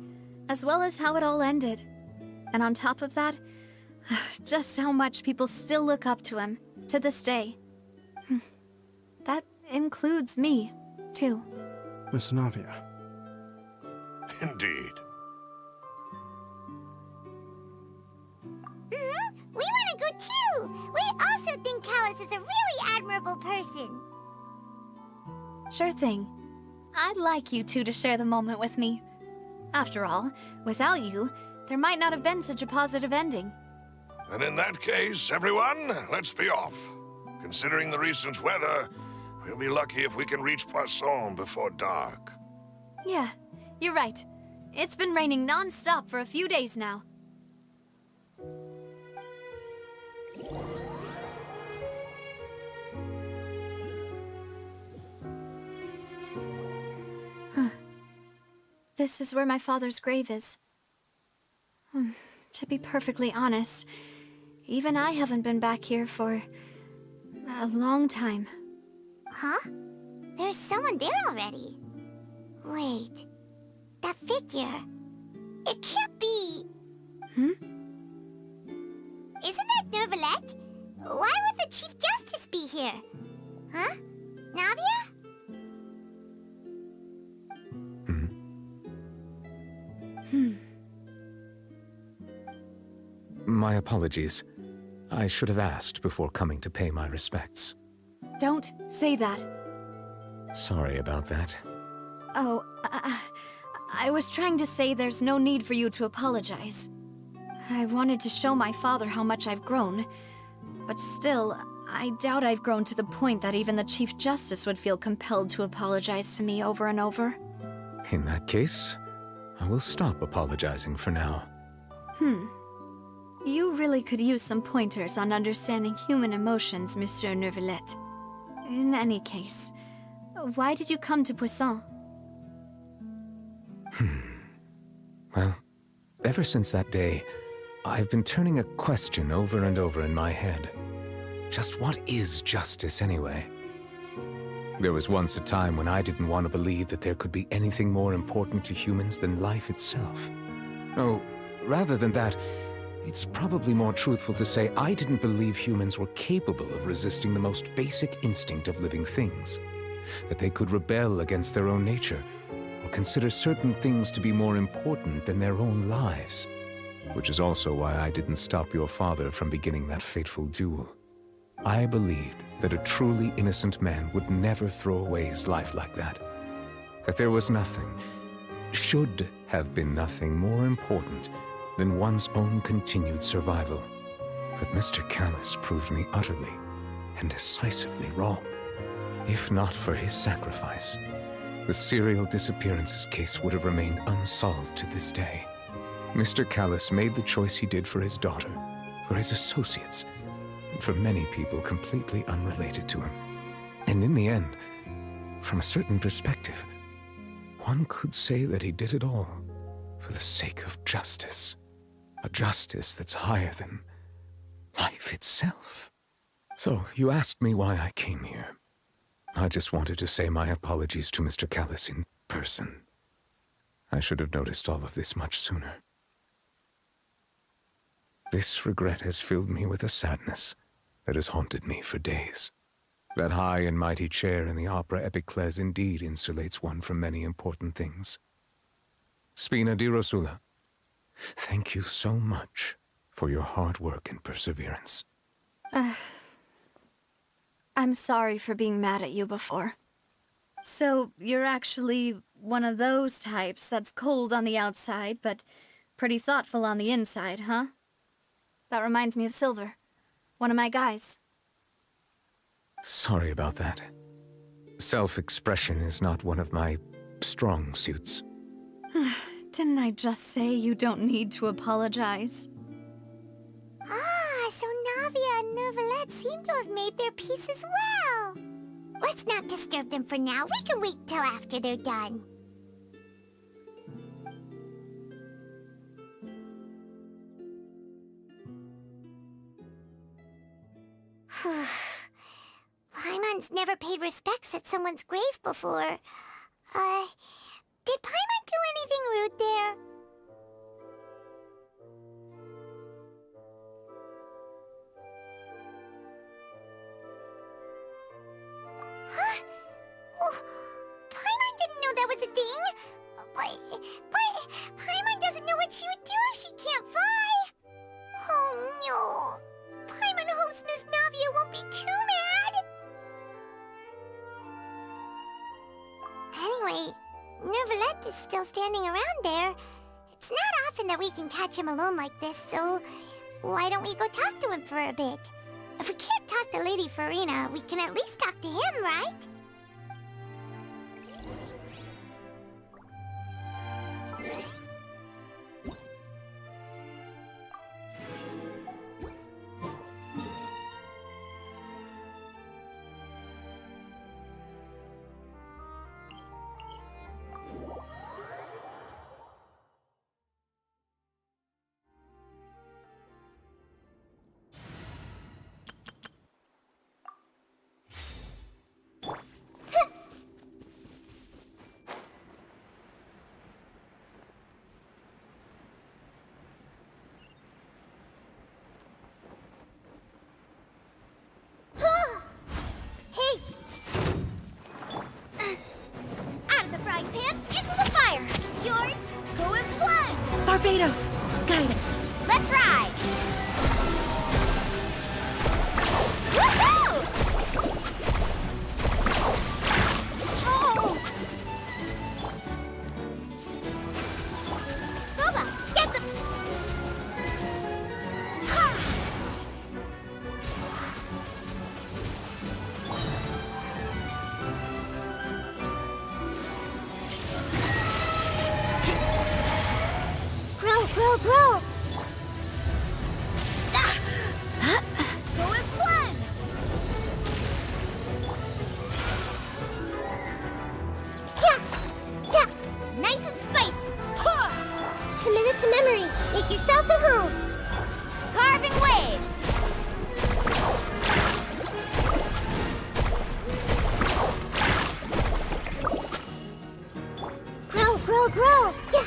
as well as how it all ended. And on top of that, just how much people still look up to him, to this day. That includes me, too. Miss Navia. Indeed. We want to go too! We also think Callus is a really admirable person. Sure thing. I'd like you two to share the moment with me. After all, without you, there might not have been such a positive ending. And in that case, everyone, let's be off. Considering the recent weather, we'll be lucky if we can reach Poisson before dark. Yeah, you're right. It's been raining non-stop for a few days now. This is where my father's grave is. To be perfectly honest, even I haven't been back here for a long time. Huh? There's someone there already. Wait. That figure. It can't be... Hmm? Isn't that Neuvillette? Why would the Chief Justice be here? Huh? Navia? My apologies. I should have asked before coming to pay my respects. Don't say that. Sorry about that. Oh, I was trying to say there's no need for you to apologize. I wanted to show my father how much I've grown, but still, I doubt I've grown to the point that even the Chief Justice would feel compelled to apologize to me over and over. In that case, I will stop apologizing for now. You really could use some pointers on understanding human emotions, Monsieur Neuvillette. In any case, why did you come to Poisson? Well, ever since that day, I've been turning a question over and over in my head. Just what is justice anyway? There was once a time when I didn't want to believe that there could be anything more important to humans than life itself. Oh, rather than that, it's probably more truthful to say I didn't believe humans were capable of resisting the most basic instinct of living things. That they could rebel against their own nature, or consider certain things to be more important than their own lives. Which is also why I didn't stop your father from beginning that fateful duel. I believed that a truly innocent man would never throw away his life like that. That there was nothing, should have been nothing more important than one's own continued survival. But Mr. Callis proved me utterly and decisively wrong. If not for his sacrifice, the serial disappearances case would have remained unsolved to this day. Mr. Callis made the choice he did for his daughter, for his associates, and for many people completely unrelated to him. And in the end, from a certain perspective, one could say that he did it all for the sake of justice. A justice that's higher than life itself. So, you asked me why I came here. I just wanted to say my apologies to Mr. Callis in person. I should have noticed all of this much sooner. This regret has filled me with a sadness that has haunted me for days. That high and mighty chair in the opera Epiclese indeed insulates one from many important things. Spina di Rosula, thank you so much for your hard work and perseverance. I'm sorry for being mad at you before. So, you're actually one of those types that's cold on the outside, but pretty thoughtful on the inside, huh? That reminds me of Silver, one of my guys. Sorry about that. Self-expression is not one of my strong suits. Didn't I just say you don't need to apologize? Ah, so Navia and Neuvillette seem to have made their peace as well. Let's not disturb them for now. We can wait till after they're done. Paimon's never paid respects at someone's grave before. Did Paimon do anything rude there? Huh? Oh, Paimon didn't know that was a thing. But Paimon doesn't know what she would do if she can't fly. Oh no. Paimon hopes Miss Navia won't be too mad. Anyway, Neuvillette is still standing around there. It's not often that we can catch him alone like this, so why don't we go talk to him for a bit? If we can't talk to Lady Farina, we can at least talk to him, right? Kratos, guide it. Let's ride! Woohoo! Oh! Boba, get the... Grow! Go as one! Yeah! Nice and spiced! Committed to memory. Make yourselves at home. Carving waves! Grow! Yeah!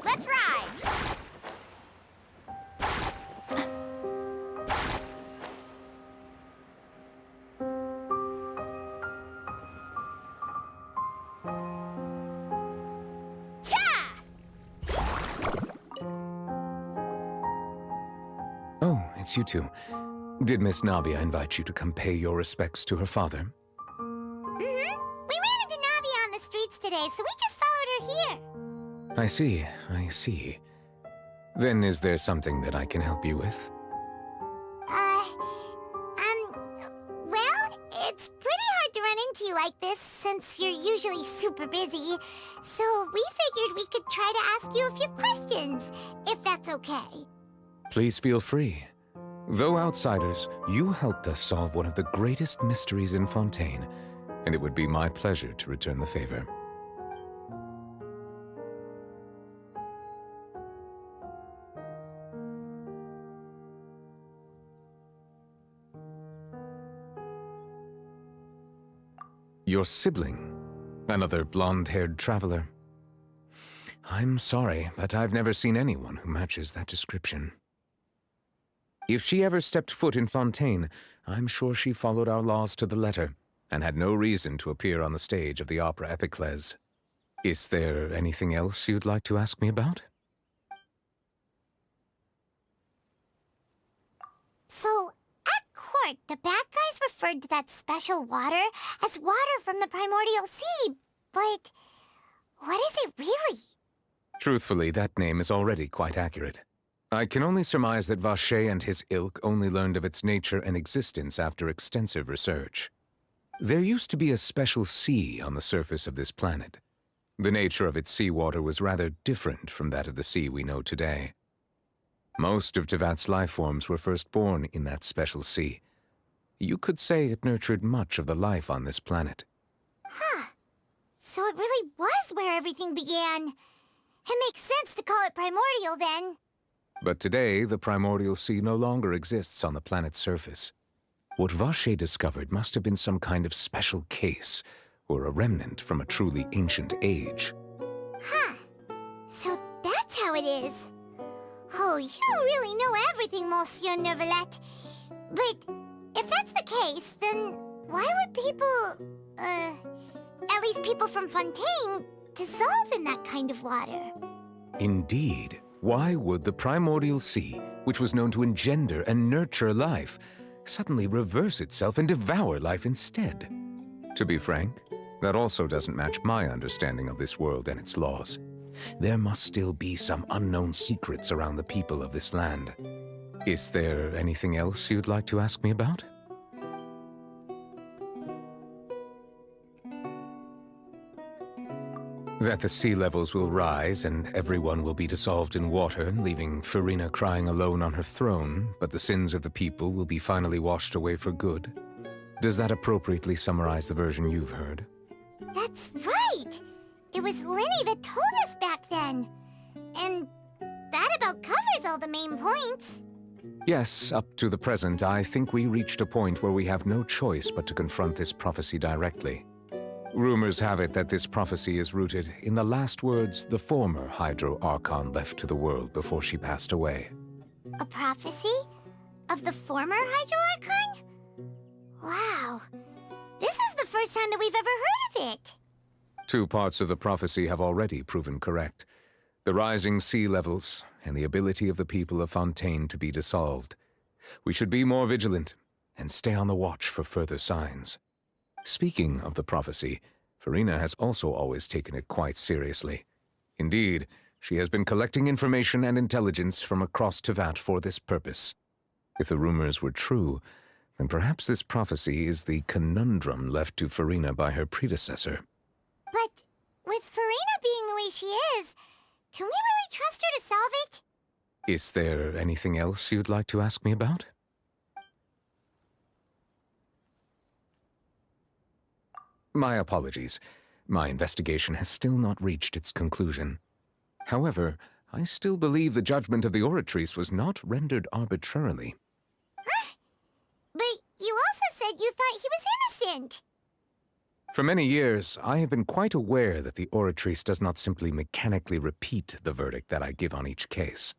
Let's ride! Oh, it's you two. Did Miss Navia invite you to come pay your respects to her father? Mm-hmm. We ran into Navia on the streets today, so we just followed her here. I see. Then is there something that I can help you with? Well, it's pretty hard to run into you like this since you're usually super busy. So we figured we could try to ask you a few questions, if that's okay. Please feel free. Though outsiders, you helped us solve one of the greatest mysteries in Fontaine, and it would be my pleasure to return the favor. Your sibling? Another blonde-haired traveler? I'm sorry, but I've never seen anyone who matches that description. If she ever stepped foot in Fontaine, I'm sure she followed our laws to the letter, and had no reason to appear on the stage of the opera Epiclese. Is there anything else you'd like to ask me about? So, at court, the bad guys referred to that special water as water from the primordial sea, but what is it really? Truthfully, that name is already quite accurate. I can only surmise that Vacher and his ilk only learned of its nature and existence after extensive research. There used to be a special sea on the surface of this planet. The nature of its seawater was rather different from that of the sea we know today. Most of Tevat's life forms were first born in that special sea. You could say it nurtured much of the life on this planet. Huh. So it really was where everything began. It makes sense to call it primordial then. But today, the primordial sea no longer exists on the planet's surface. What Vacher discovered must have been some kind of special case, or a remnant from a truly ancient age. Huh. So that's how it is. Oh, you really know everything, Monsieur Neuvillette. But if that's the case, then why would people, at least people from Fontaine, dissolve in that kind of water? Indeed. Why would the primordial sea, which was known to engender and nurture life, suddenly reverse itself and devour life instead? To be frank, that also doesn't match my understanding of this world and its laws. There must still be some unknown secrets around the people of this land. Is there anything else you'd like to ask me about? That the sea levels will rise and everyone will be dissolved in water, leaving Farina crying alone on her throne, but the sins of the people will be finally washed away for good. Does that appropriately summarize the version you've heard? That's right! It was Linny that told us back then. And that about covers all the main points. Yes, up to the present, I think we reached a point where we have no choice but to confront this prophecy directly. Rumors have it that this prophecy is rooted in the last words the former Hydro Archon left to the world before she passed away. A prophecy? Of the former Hydro Archon? Wow. This is the first time that we've ever heard of it. 2 parts of the prophecy have already proven correct. The rising sea levels, and the ability of the people of Fontaine to be dissolved. We should be more vigilant, and stay on the watch for further signs. Speaking of the prophecy, Farina has also always taken it quite seriously. Indeed, she has been collecting information and intelligence from across Tevat for this purpose. If the rumors were true, then perhaps this prophecy is the conundrum left to Farina by her predecessor. But with Farina being the way she is, can we really trust her to solve it? Is there anything else you'd like to ask me about? My apologies. My investigation has still not reached its conclusion. However, I still believe the judgment of the Oratrice was not rendered arbitrarily. Huh? But you also said you thought he was innocent. For many years, I have been quite aware that the Oratrice does not simply mechanically repeat the verdict that I give on each case.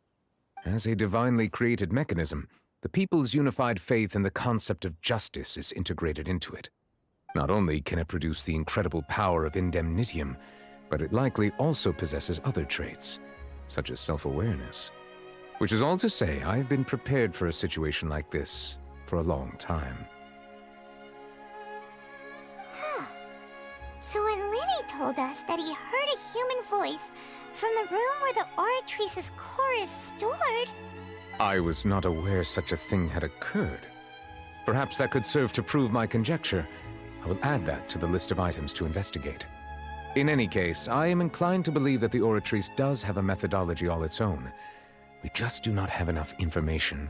As a divinely created mechanism, the people's unified faith in the concept of justice is integrated into it. Not only can it produce the incredible power of indemnitium, but it likely also possesses other traits, such as self-awareness. Which is all to say, I have been prepared for a situation like this for a long time. Huh. So when Linny told us that he heard a human voice from the room where the Oratrice's core is stored... I was not aware such a thing had occurred. Perhaps that could serve to prove my conjecture. I will add that to the list of items to investigate. In any case, I am inclined to believe that the Oratrice does have a methodology all its own. We just do not have enough information.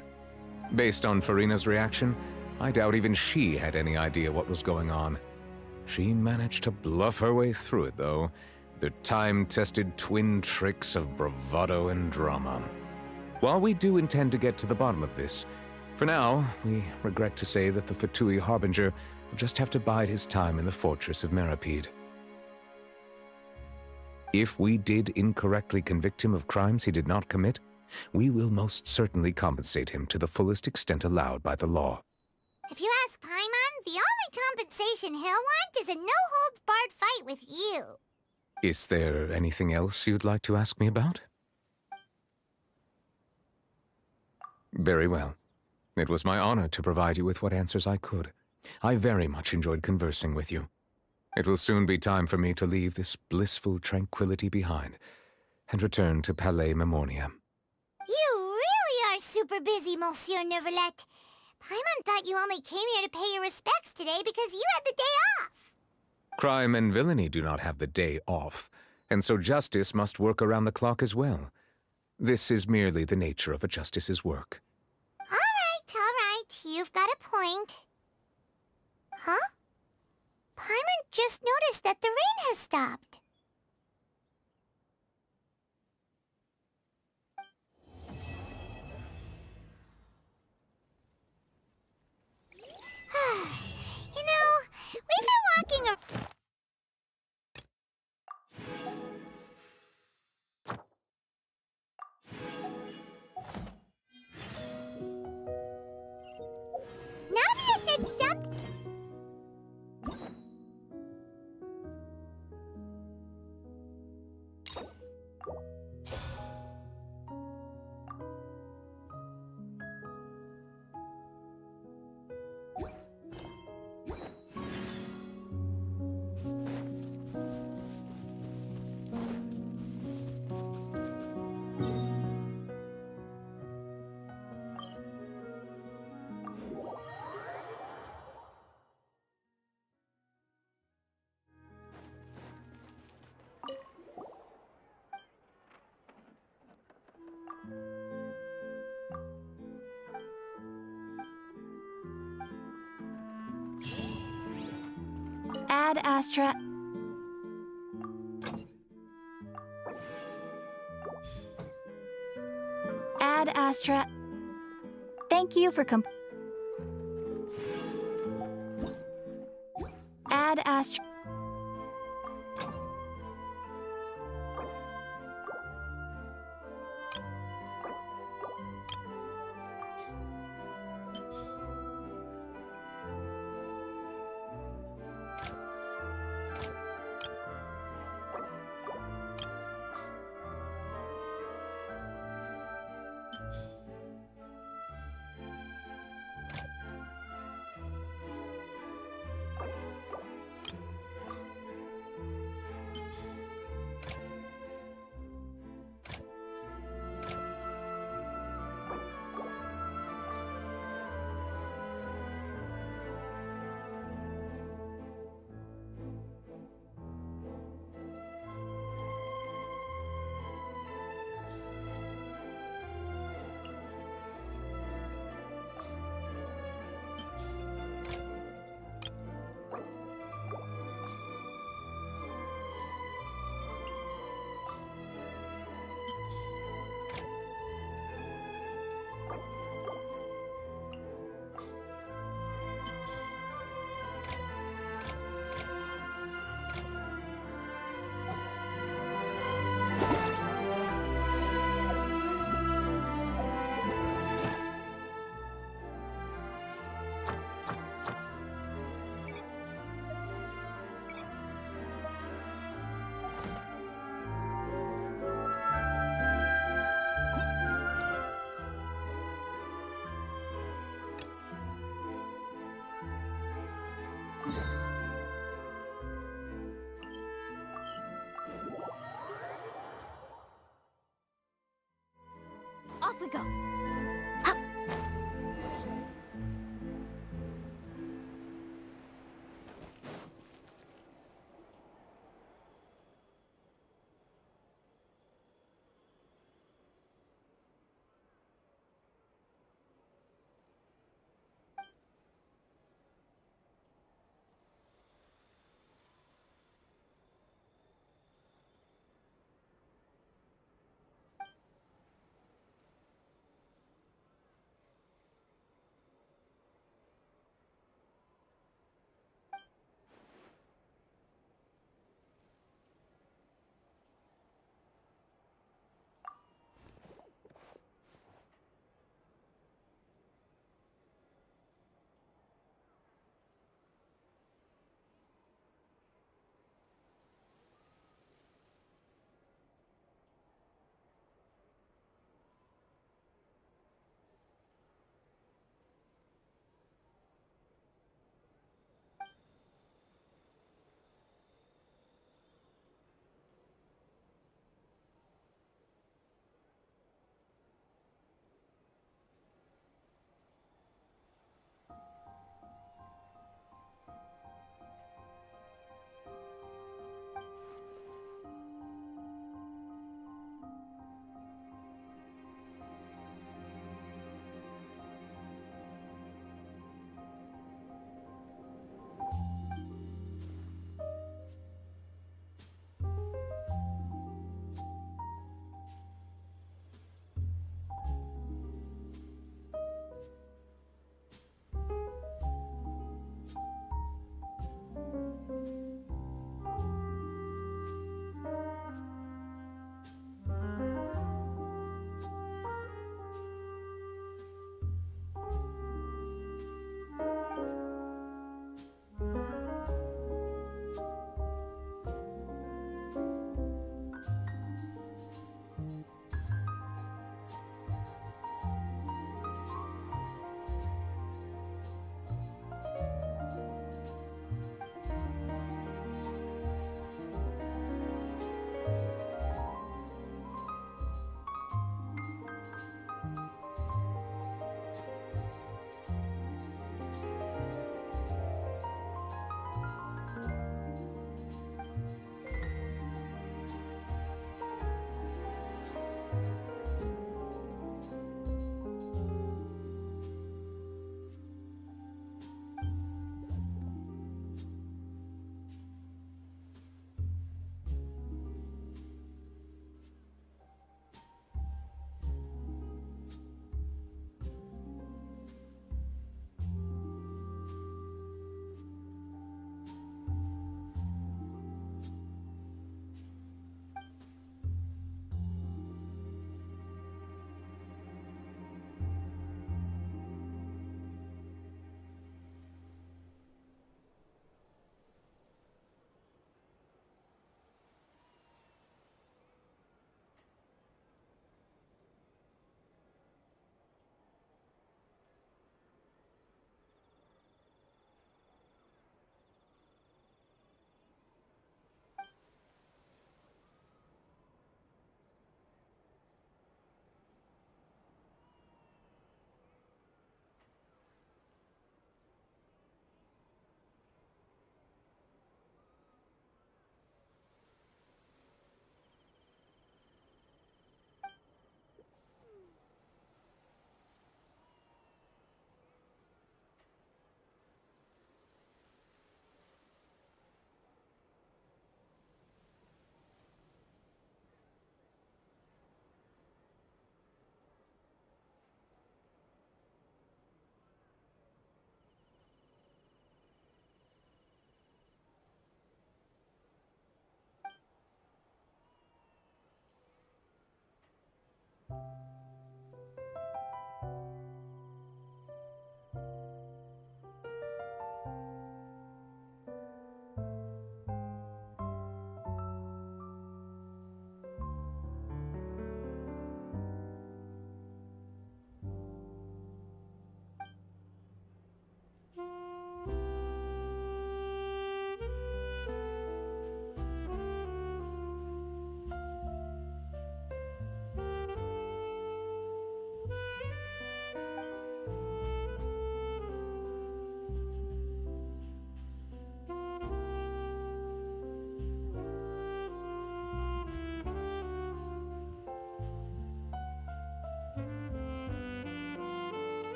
Based on Farina's reaction, I doubt even she had any idea what was going on. She managed to bluff her way through it, though, with her time-tested twin tricks of bravado and drama. While we do intend to get to the bottom of this, for now, we regret to say that the Fatui Harbinger will just have to bide his time in the fortress of Meripede. If we did incorrectly convict him of crimes he did not commit, we will most certainly compensate him to the fullest extent allowed by the law. If you ask Paimon, the only compensation he'll want is a no-holds-barred fight with you. Is there anything else you'd like to ask me about? Very well. It was my honor to provide you with what answers I could. I very much enjoyed conversing with you. It will soon be time for me to leave this blissful tranquility behind and return to Palais Memoria. You really are super busy, Monsieur Neuvillette. Paimon thought you only came here to pay your respects today because you had the day off. Crime and villainy do not have the day off, and so justice must work around the clock as well. This is merely the nature of a justice's work. All right. You've got a point. Huh? Paimon just noticed that the rain has stopped. You know, we've been walking around... Navia said something... Ad Astra... Astra. Thank you for Add Astra. Off we go.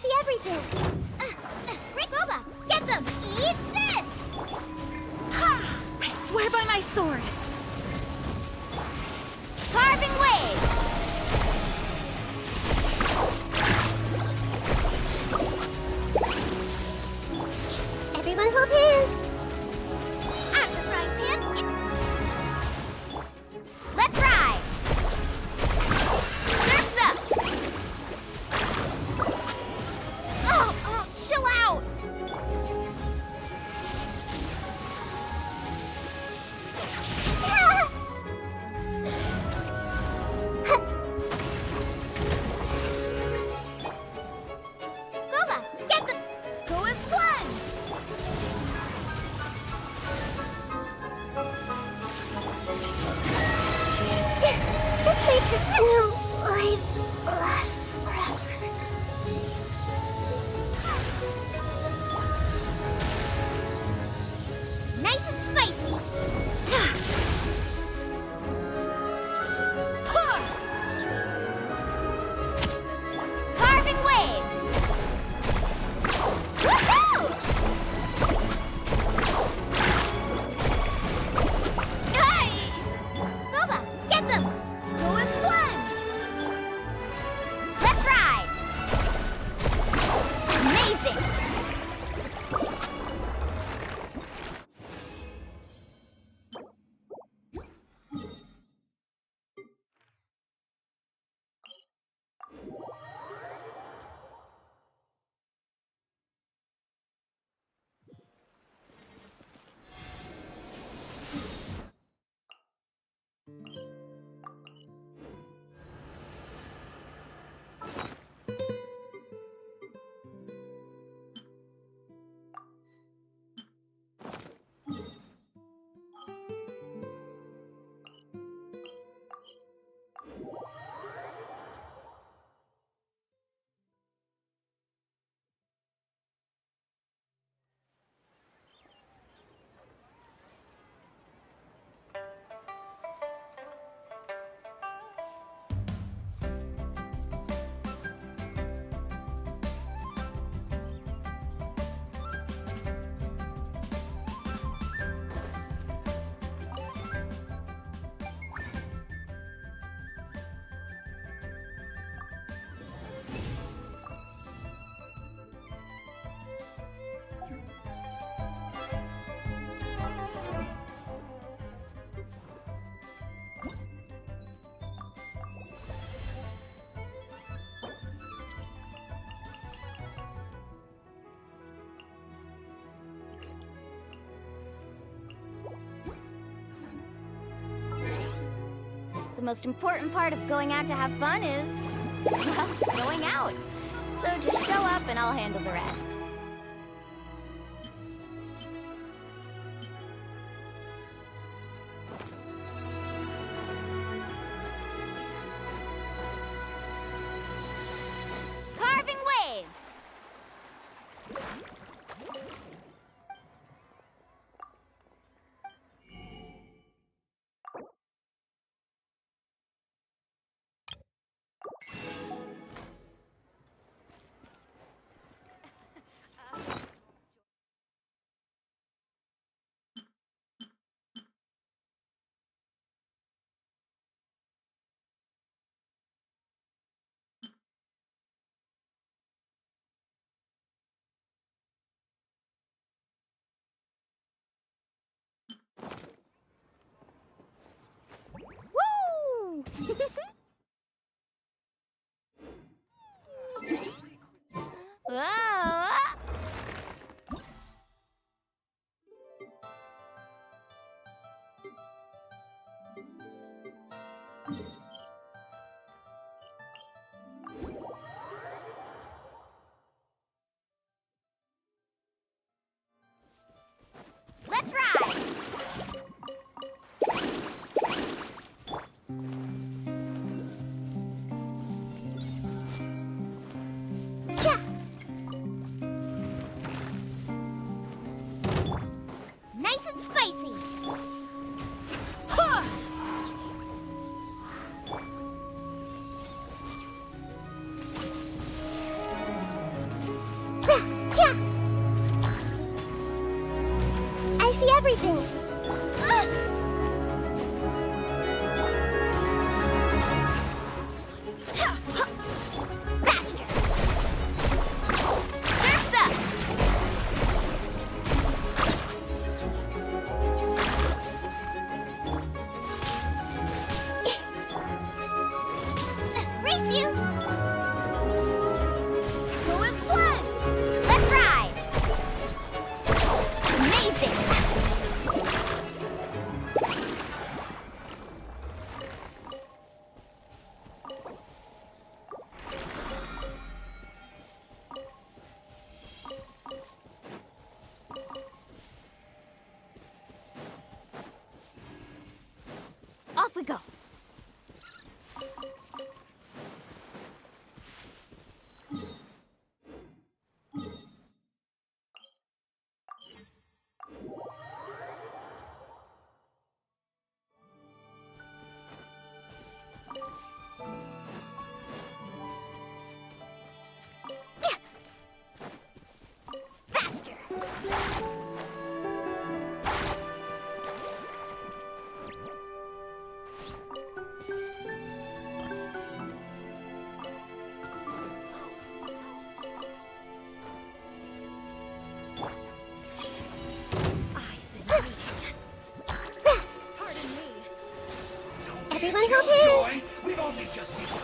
see everything. Ricoba, get them! Eat this! Ha! I swear by my sword. Carving waves! Everyone hold hands! I'm the frying pan. Let's ride! Surf's up! Oh, chill out! Goba, get the... Go as one! This new life lasts forever. Nice and spicy. Carving waves. Woohoo! Hey! Goba, get them! Go as one! Let's ride! Amazing! The most important part of going out to have fun is, well, going out. So just show up and I'll handle the rest. Carving waves! Woo! Ah! Let's ride! everything! Faster! Surf's up! Race you! Go as one! Let's ride! Amazing! Off we go! Faster! Everyone hold hands! We've only just begun.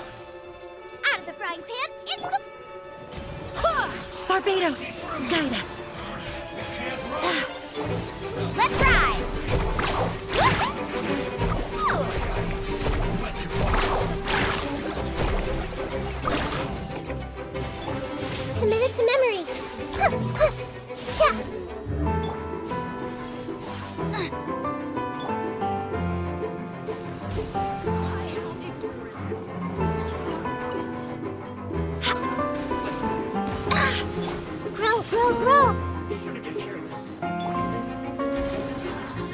Out of the frying pan, into the... Barbados, guide us. Let's ride! Committed to memory. Grow!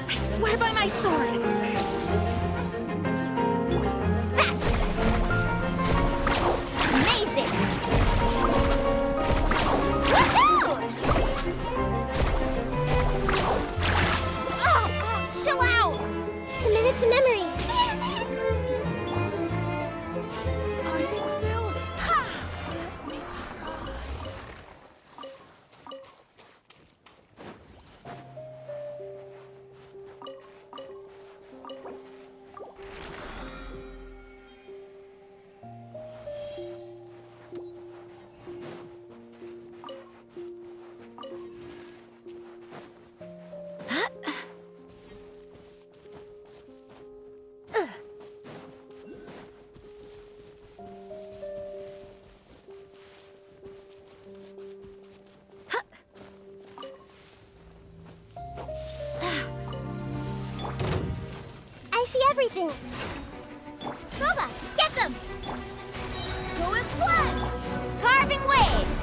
I swear by my sword. Faster! Amazing! Woohoo! Oh, chill out! Committed to memory. I see everything. Boba, get them! Go as one! Carving waves!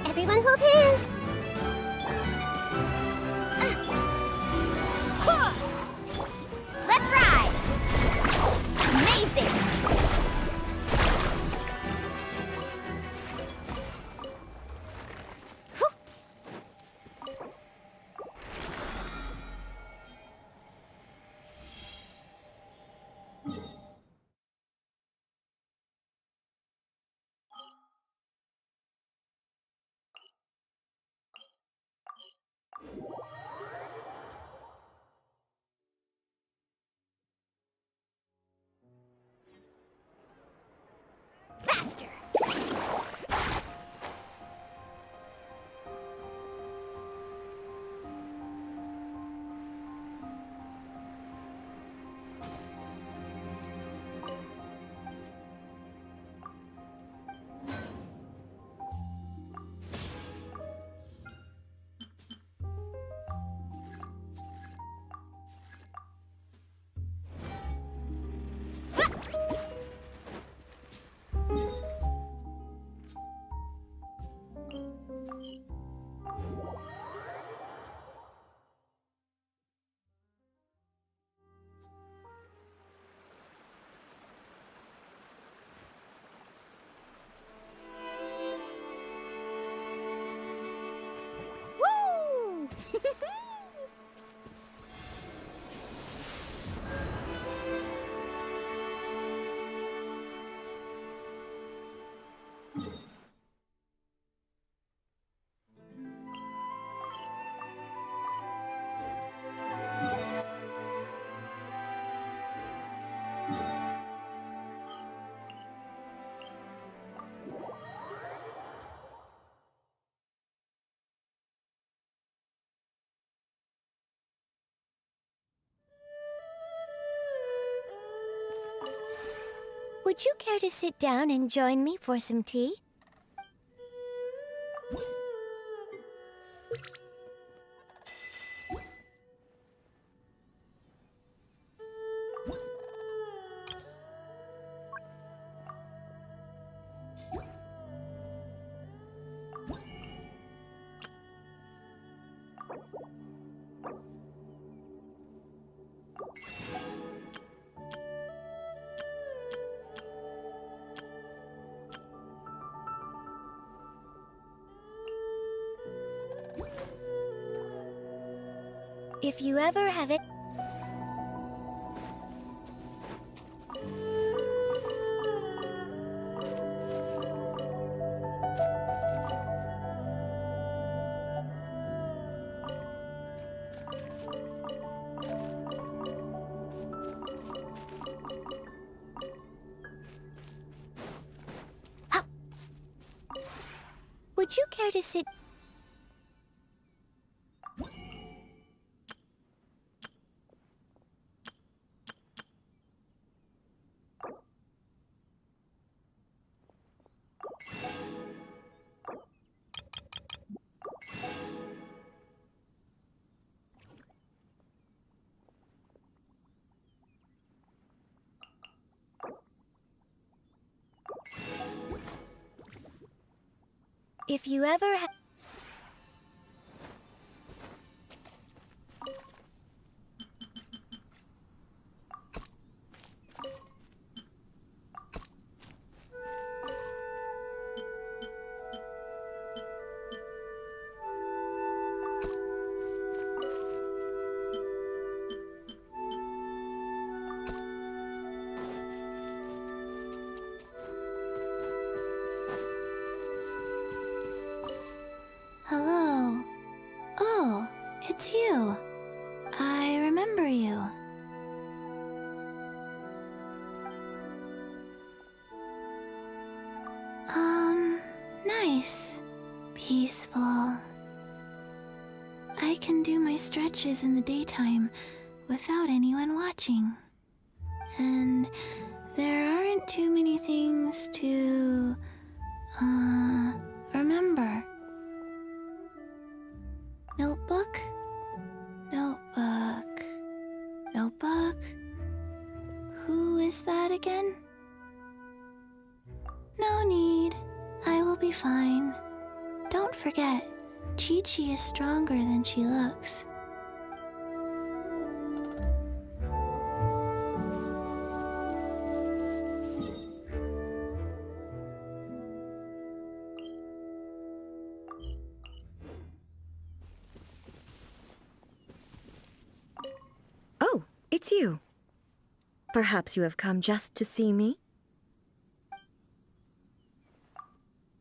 Everyone hold hands! Would you care to sit down and join me for some tea? If you ever have it... Would you care to sit... If you ever have... Hello. Oh, it's you. I remember you. Nice. Peaceful. I can do my stretches in the daytime without anyone watching. And there aren't too many things to, remember. Notebook? Notebook. Notebook? Who is that again? No need. I will be fine. Don't forget, Chi-Chi is stronger than she looks. Oh, it's you. Perhaps you have come just to see me?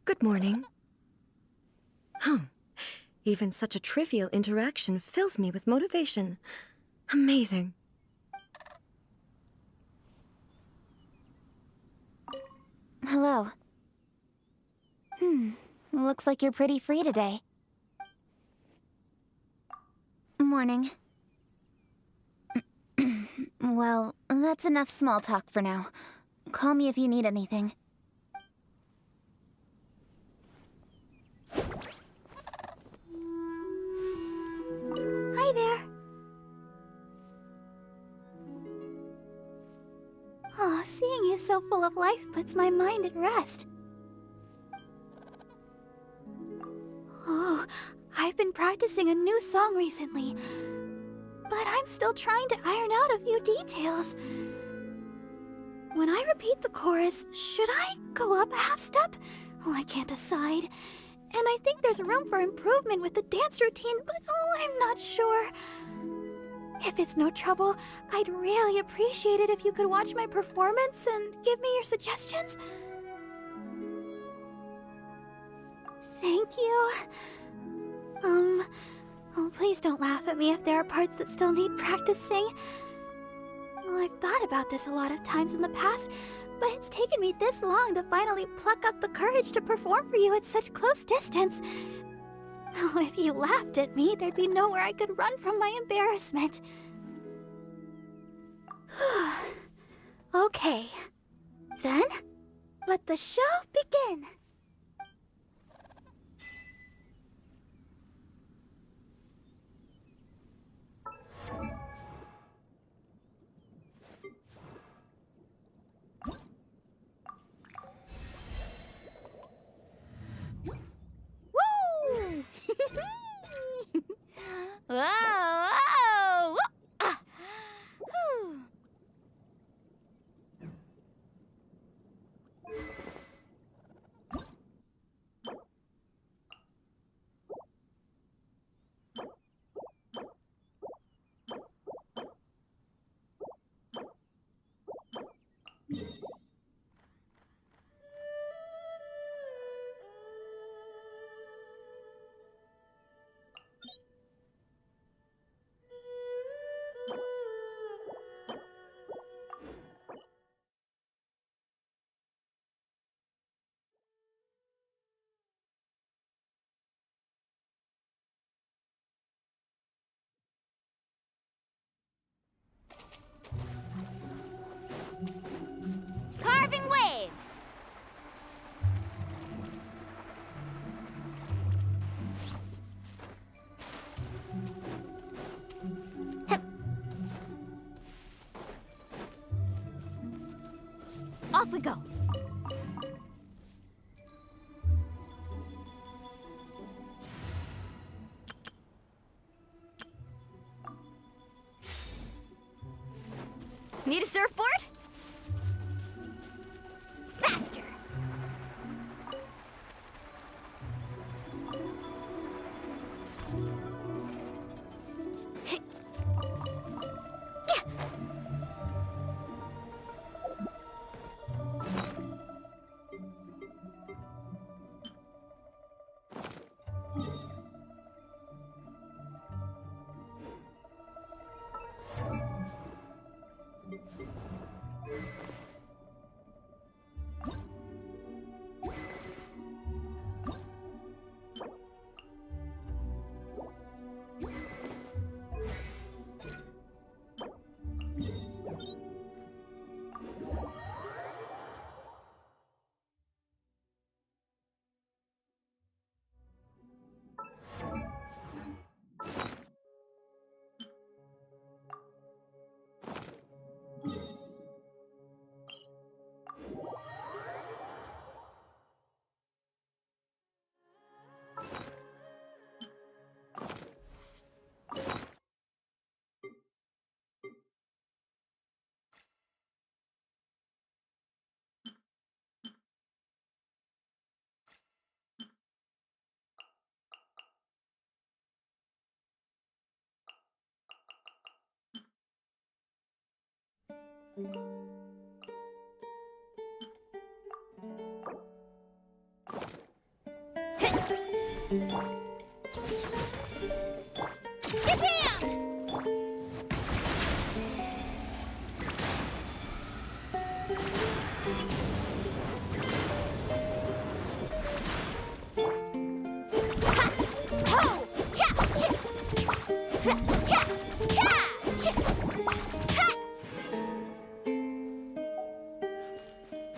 Good morning. Even such a trivial interaction fills me with motivation. Amazing. Hello. Looks like you're pretty free today. Morning. Well, that's enough small talk for now. Call me if you need anything. Hi there. Oh, seeing you so full of life puts my mind at rest. Oh, I've been practicing a new song recently, but I'm still trying to iron out a few details. When I repeat the chorus, should I go up a half step? Oh, I can't decide. And I think there's room for improvement with the dance routine, but I'm not sure. If it's no trouble, I'd really appreciate it if you could watch my performance and give me your suggestions. Thank you. Oh, please don't laugh at me if there are parts that still need practicing. Well, I've thought about this a lot of times in the past, but it's taken me this long to finally pluck up the courage to perform for you at such close distance. Oh, if you laughed at me, there'd be nowhere I could run from my embarrassment. Okay. Then, let the show begin. Woo! Whoa! Whoa! Ah. Whew. Carving waves. Off we go. Need a surfboard? Faster!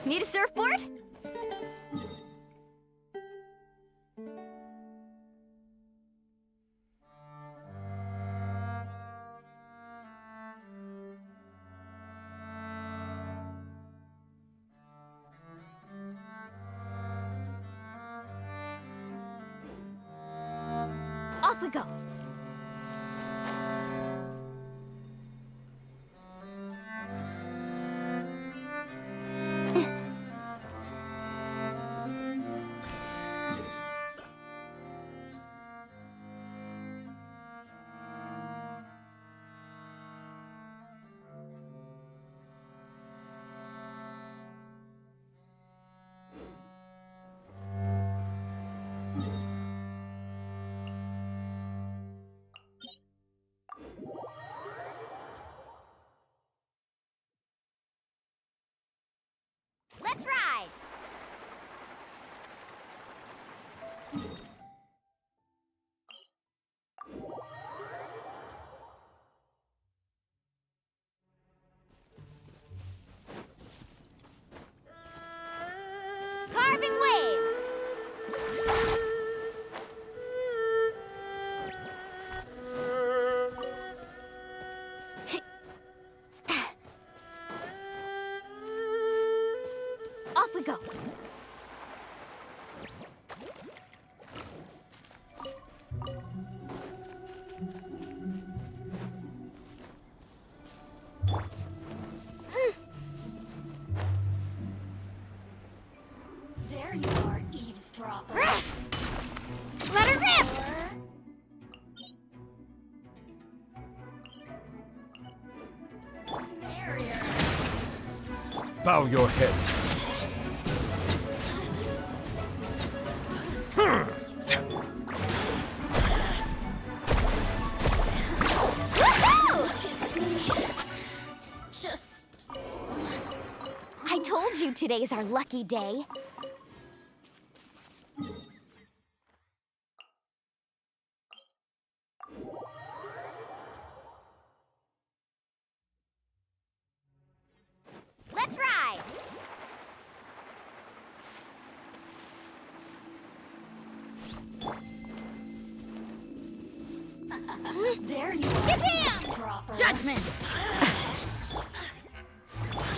Need a surfboard? Off we go. Let's ride! we go. There you are, eavesdropper. Let her rip! Bow your head. I told you today's our lucky day. Let's ride! There you are, eavesdropper. Judgment!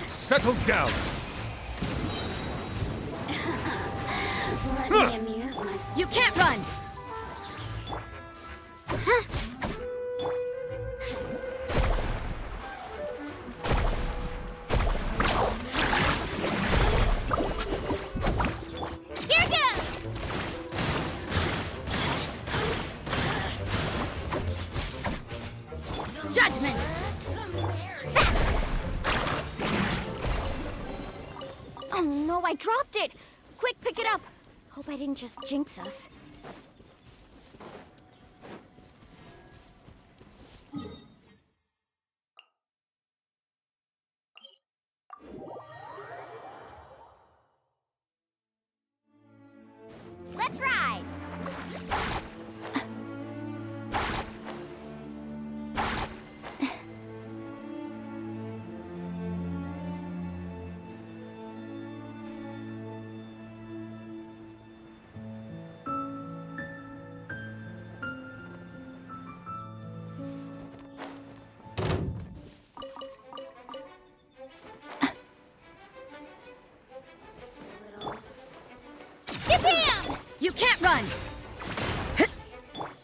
Settle down. Let me amuse myself. You can't run! Here goes! Judgment! Oh no, I dropped it! Quick, pick it up! Hope I didn't just jinx us. Let's ride! Shabam! You can't run!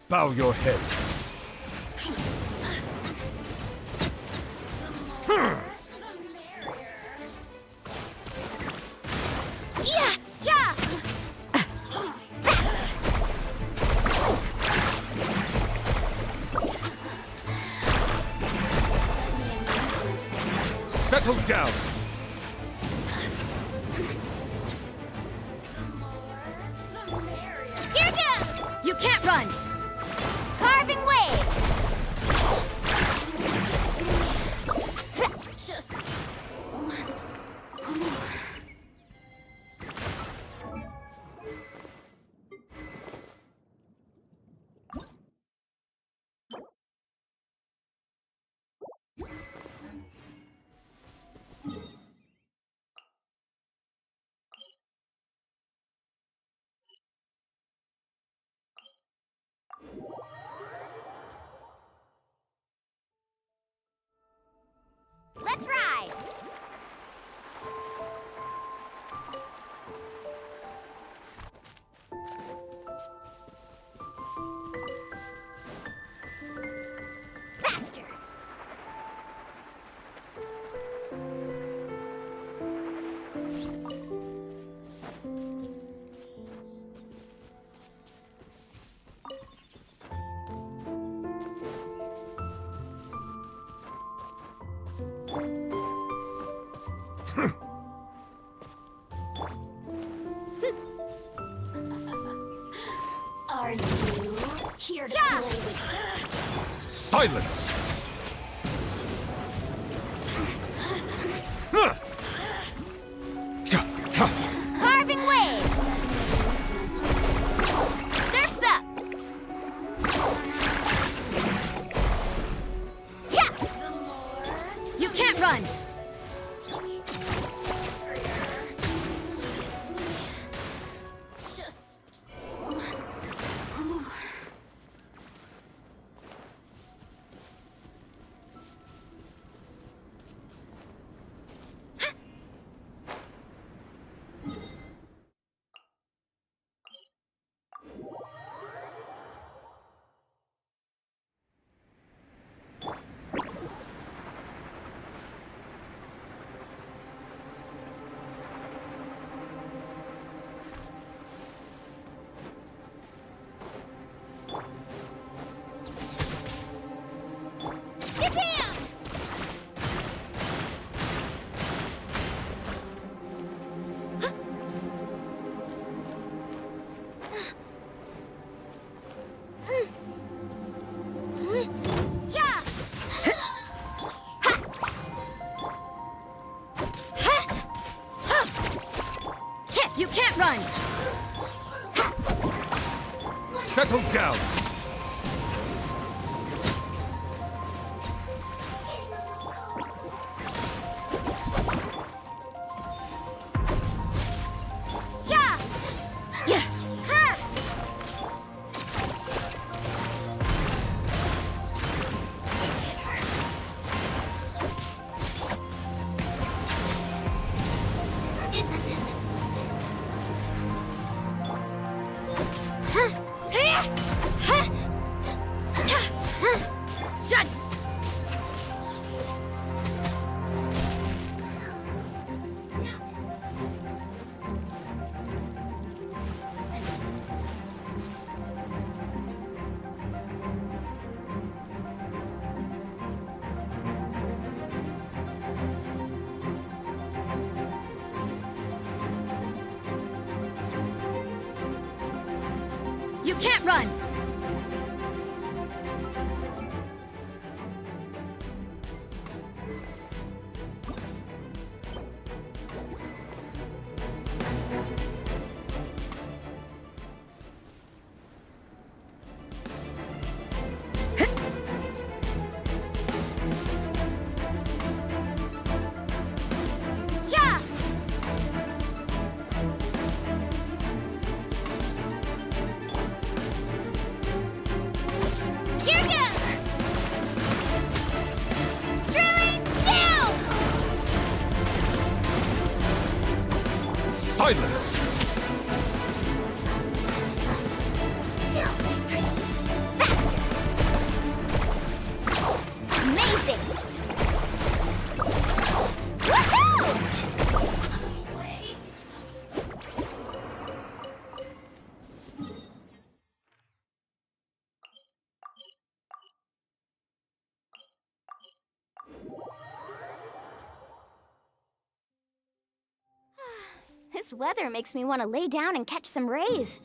Bow your head. Yeah! Yeah! Settle down. Here goes! You can't run! Carving wave! Just once more. Let's ride! Faster! Are you here to play with? Silence. Carving wave! Surf's up! Yeah! You can't run! Just once more. run! Settle down! Yeah! Yeah! Ha! You can't run! Yeah! Here goes! Drilling down! Silence! Amazing! Woohoo! This weather makes me want to lay down and catch some rays.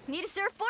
Need a surfboard?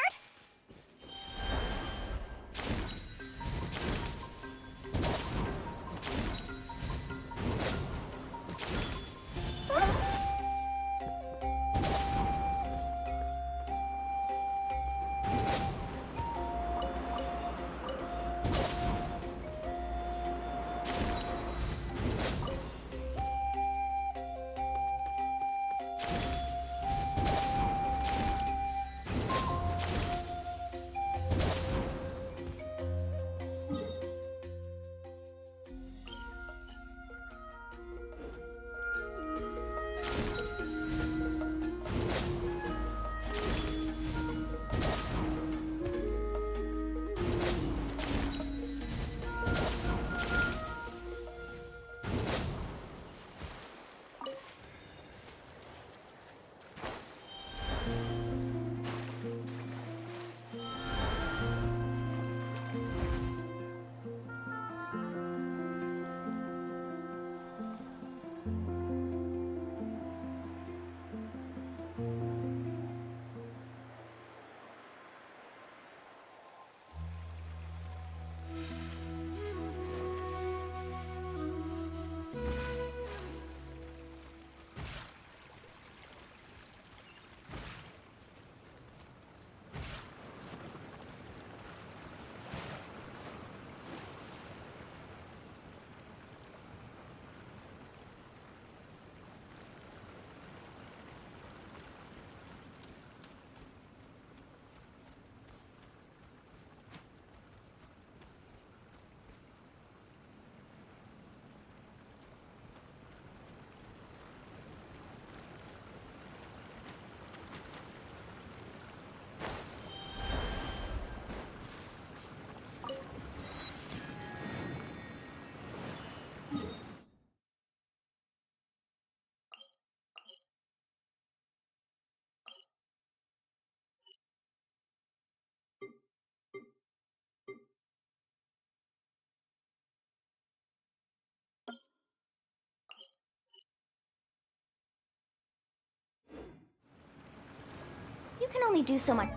You can only do so much.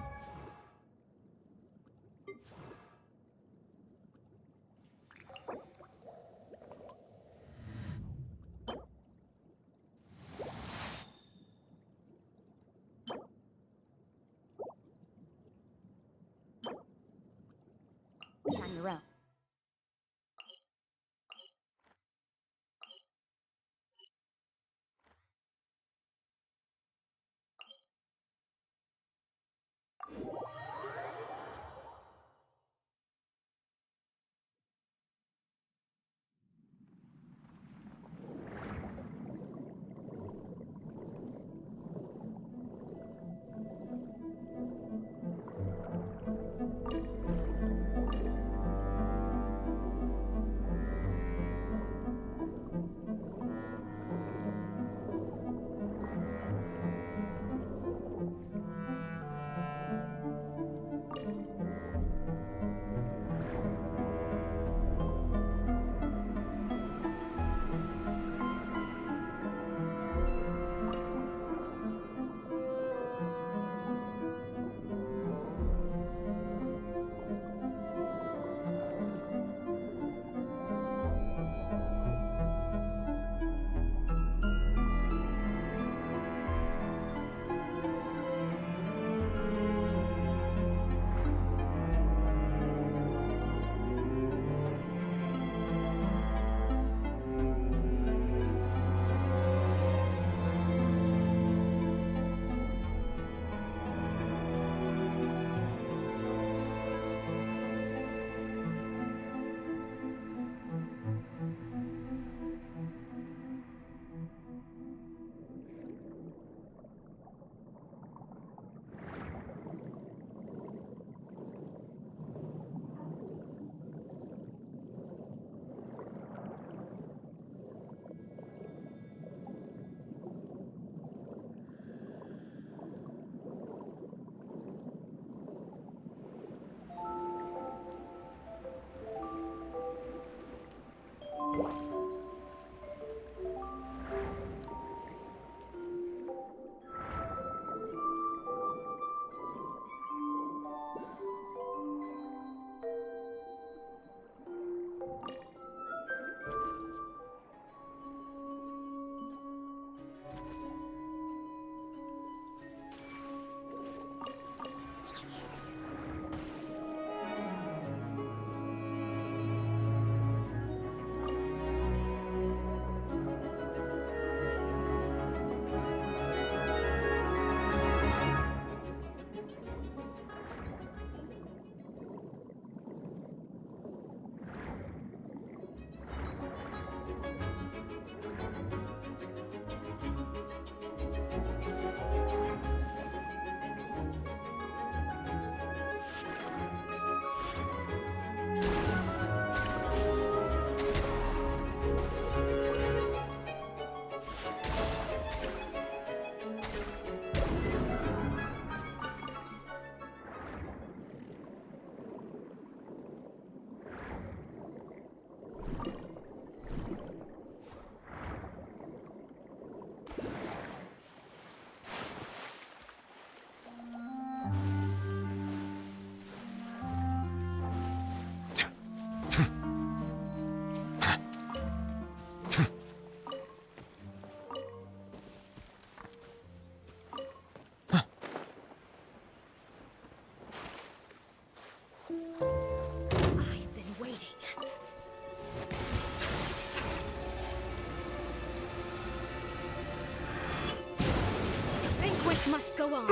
Life must go on.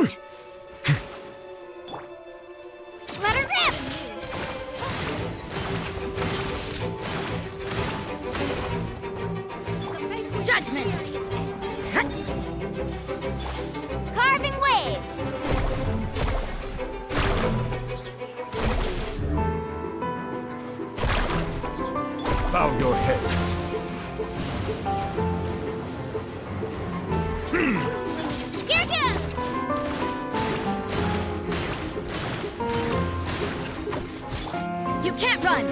Let her rip! Judgment! Carving waves! Bow your head. Here goes! You can't run!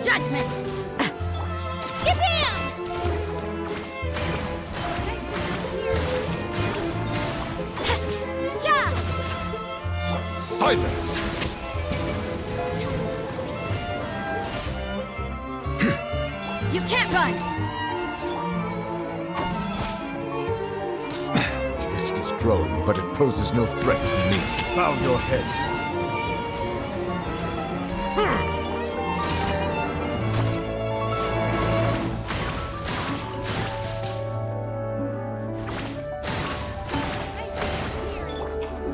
Judgment! Shabam! Yeah! Silence! You can't run! Risk is growing, but it poses no threat to me. Bow your head.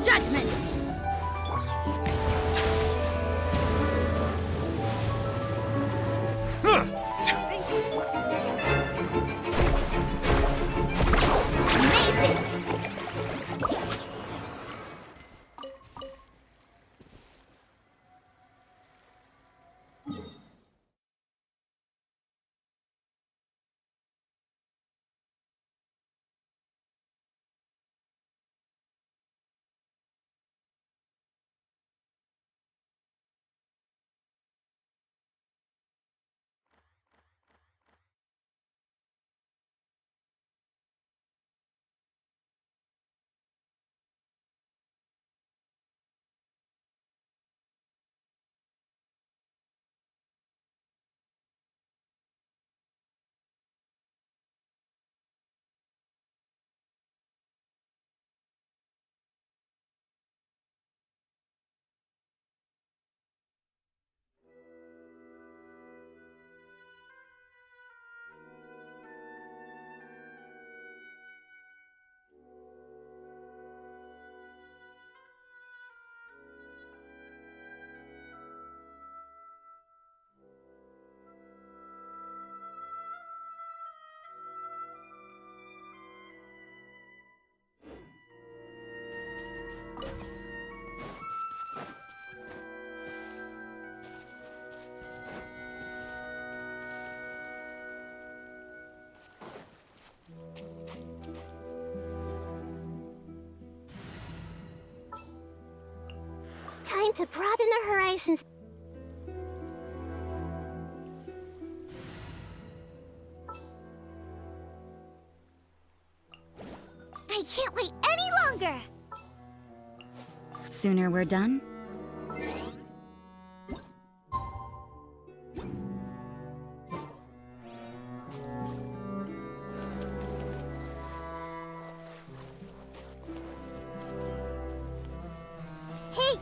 Judgment! Time to broaden the horizons. I can't wait any longer! Sooner we're done? Hey!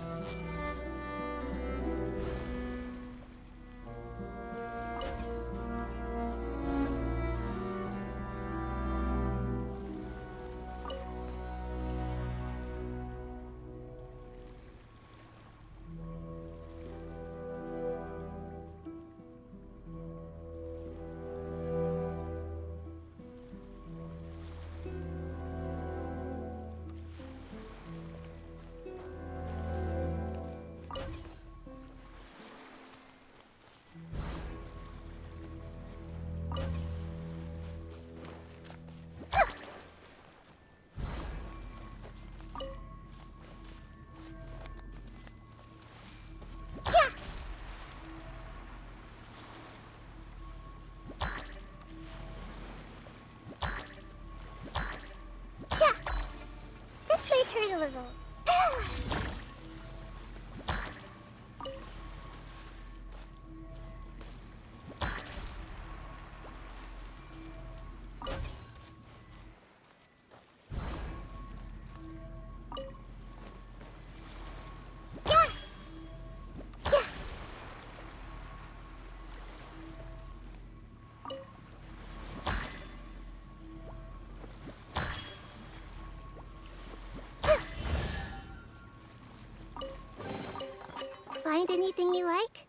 find anything you like?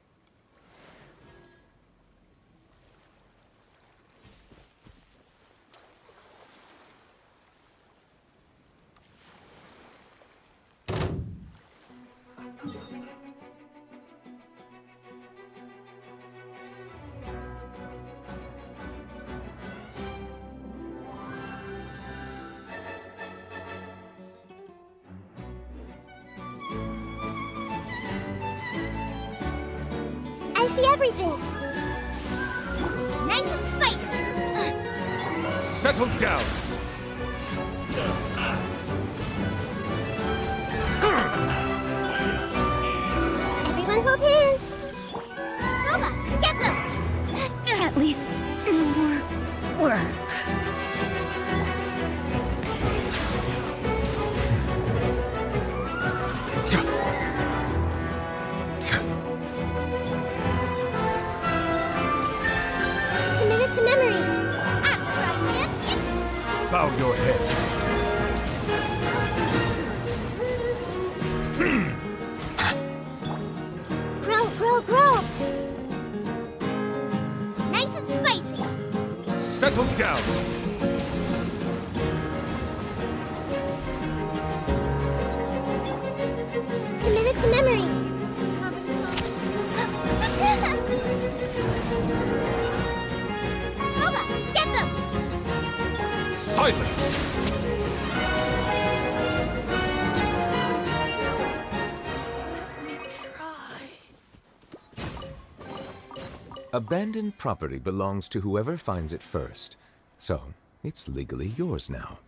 I see everything. Nice and spicy. Settle down! Everyone hold hands. Boba, get them! At least no more work. Committed to memory. Bow your head. Grow. Nice and spicy. Settle down! Committed to memory. Boba, get them! Silence! Abandoned property belongs to whoever finds it first, so it's legally yours now.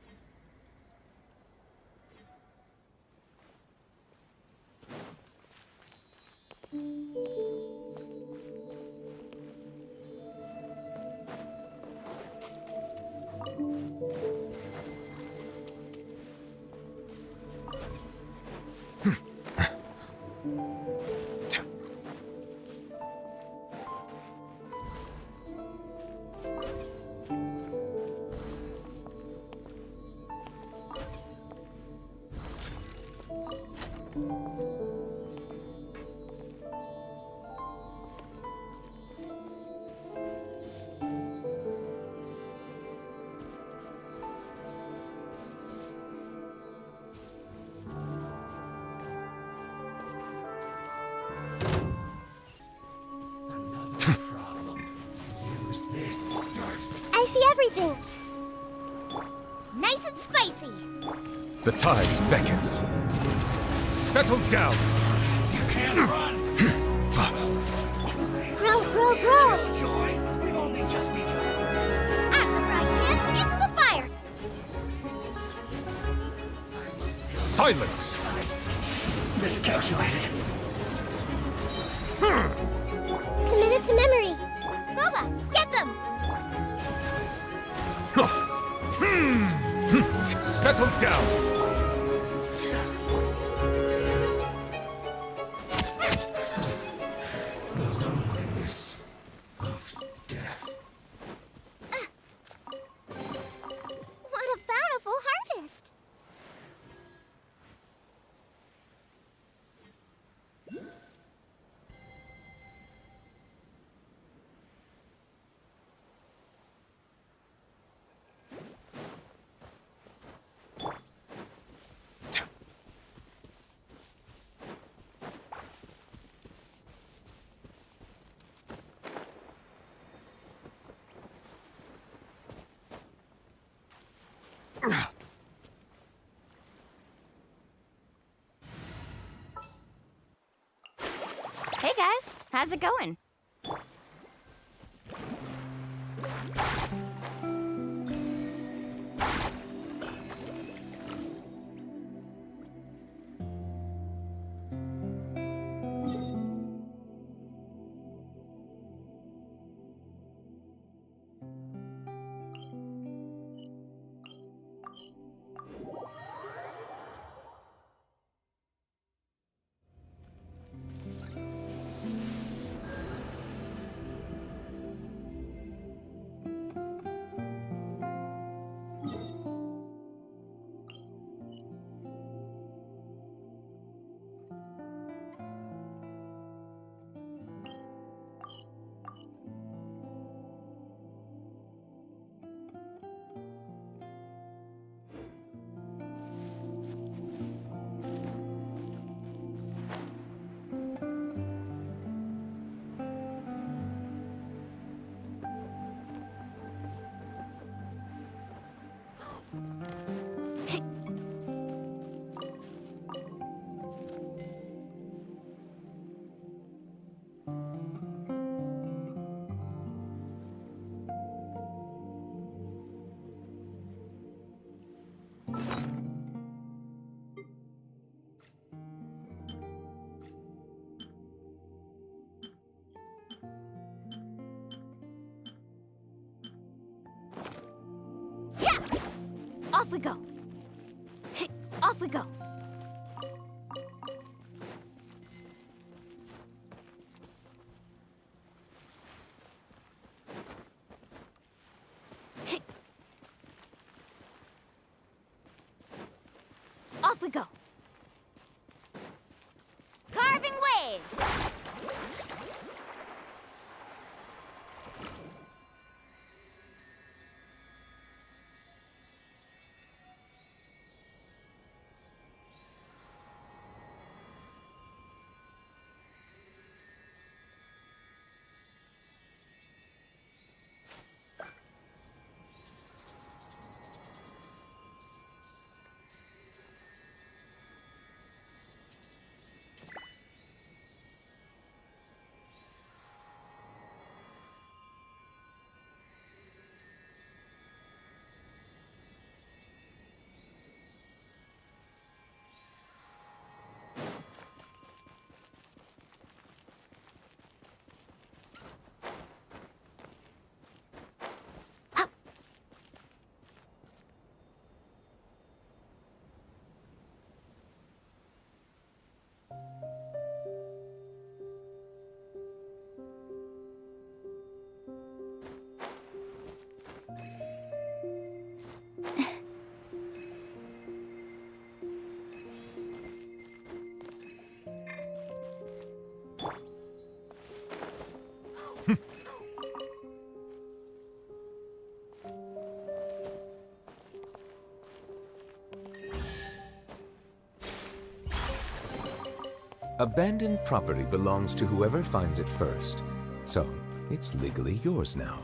I see everything. Nice and spicy. The tides beckon. Settle down! You can't run! Grow. Joy, we've only just begun. Into the fire. Silence! Miscalculated. Committed to memory. Boba, get them! Settle down! What a bountiful harvest! Hey guys, how's it going? Off we go. Off we go. Off we go. Carving waves. Abandoned property belongs to whoever finds it first, so it's legally yours now.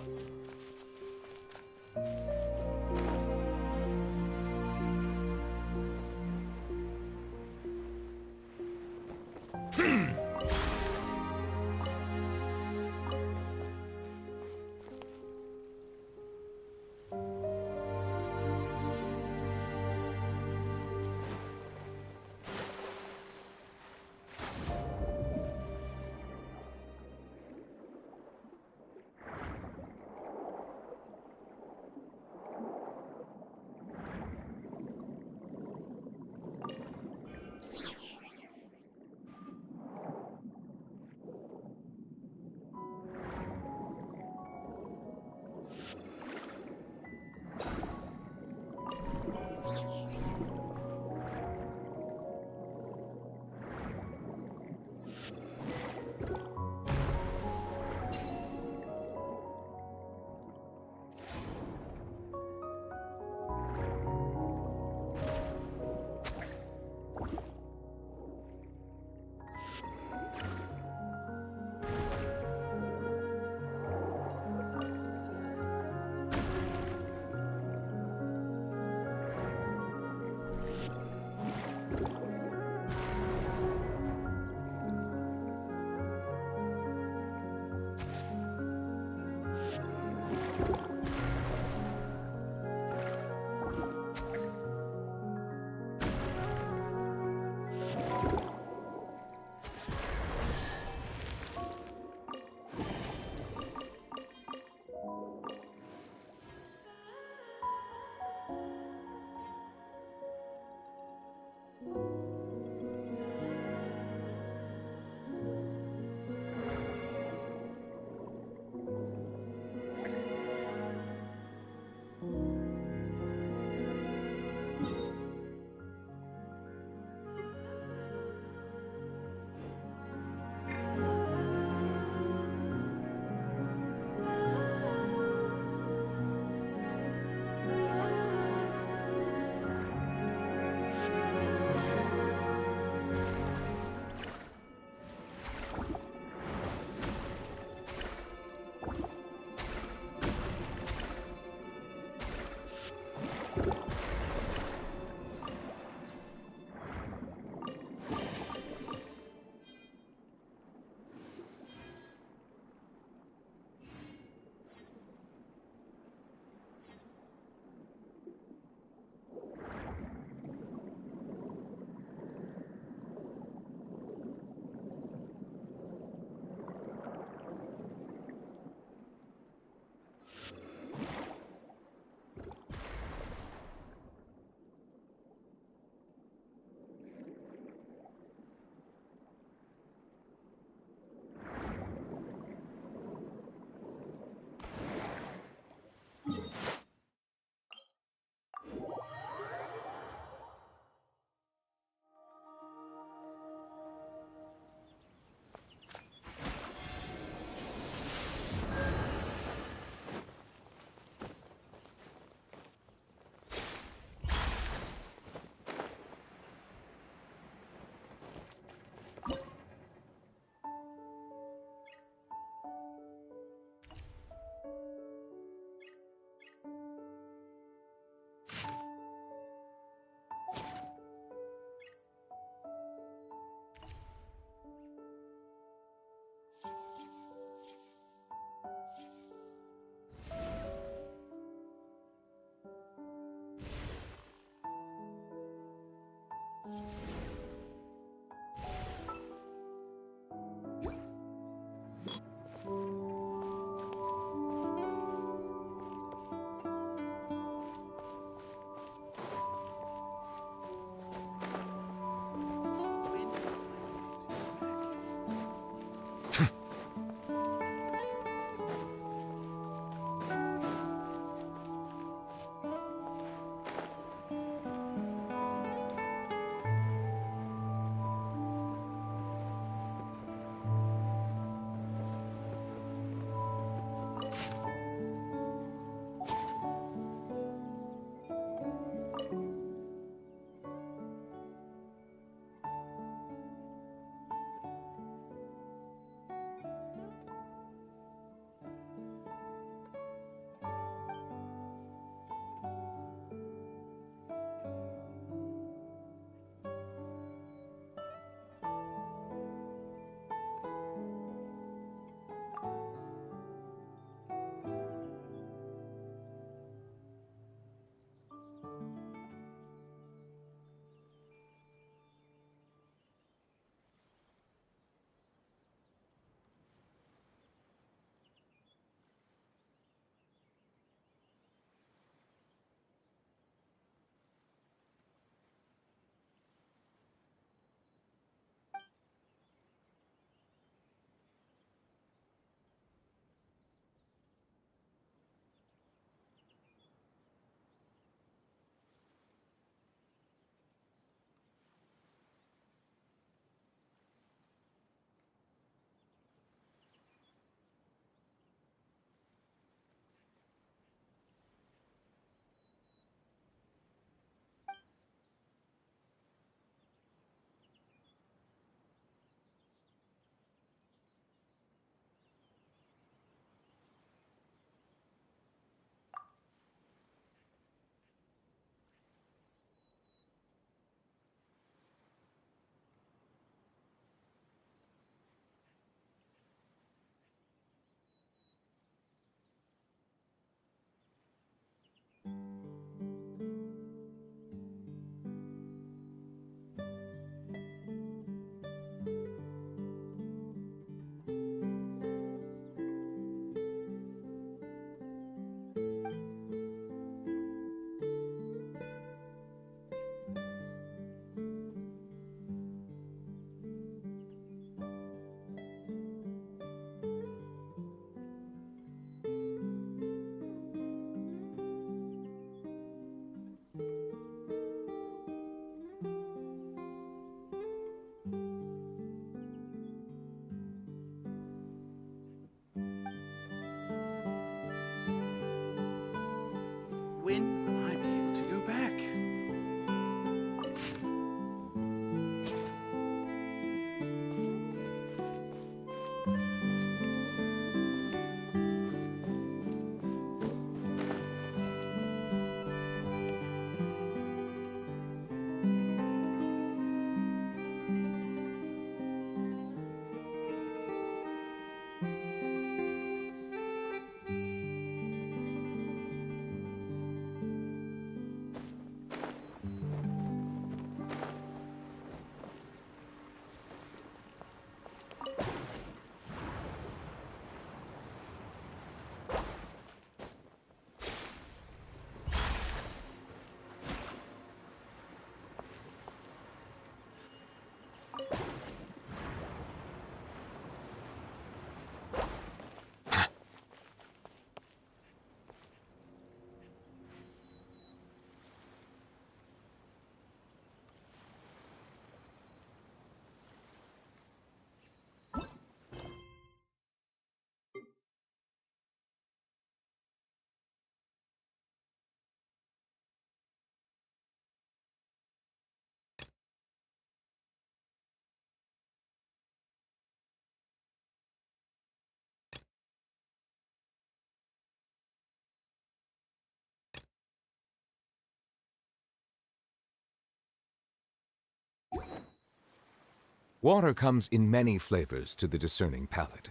Water comes in many flavors to the discerning palate.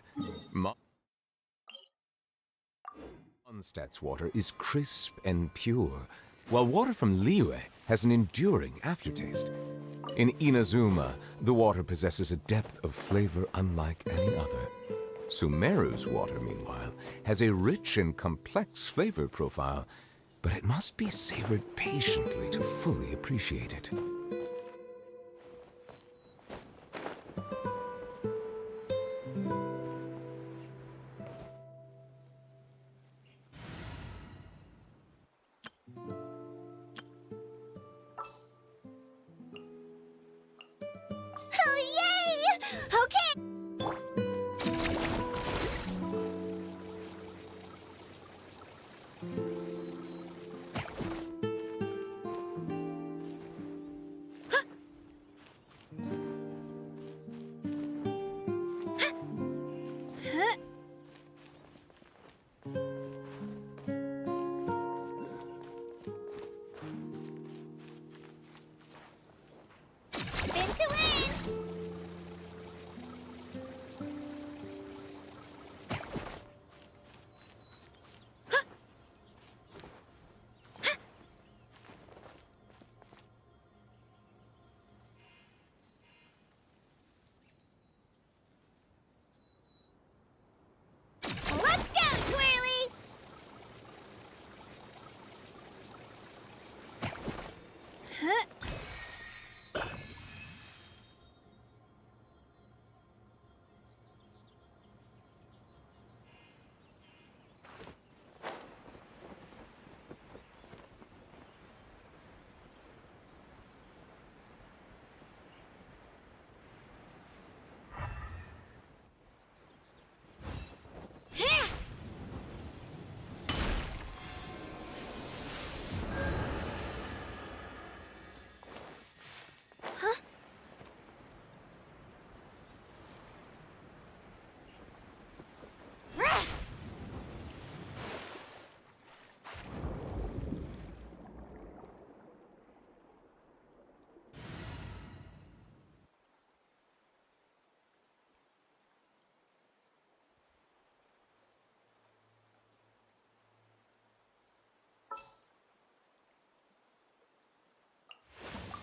Mondstadt's water is crisp and pure, while water from Liyue has an enduring aftertaste. In Inazuma, the water possesses a depth of flavor unlike any other. Sumeru's water, meanwhile, has a rich and complex flavor profile, but it must be savored patiently to fully appreciate it. Oh, yay! Okay! Spin to win! Let's go, Twirly!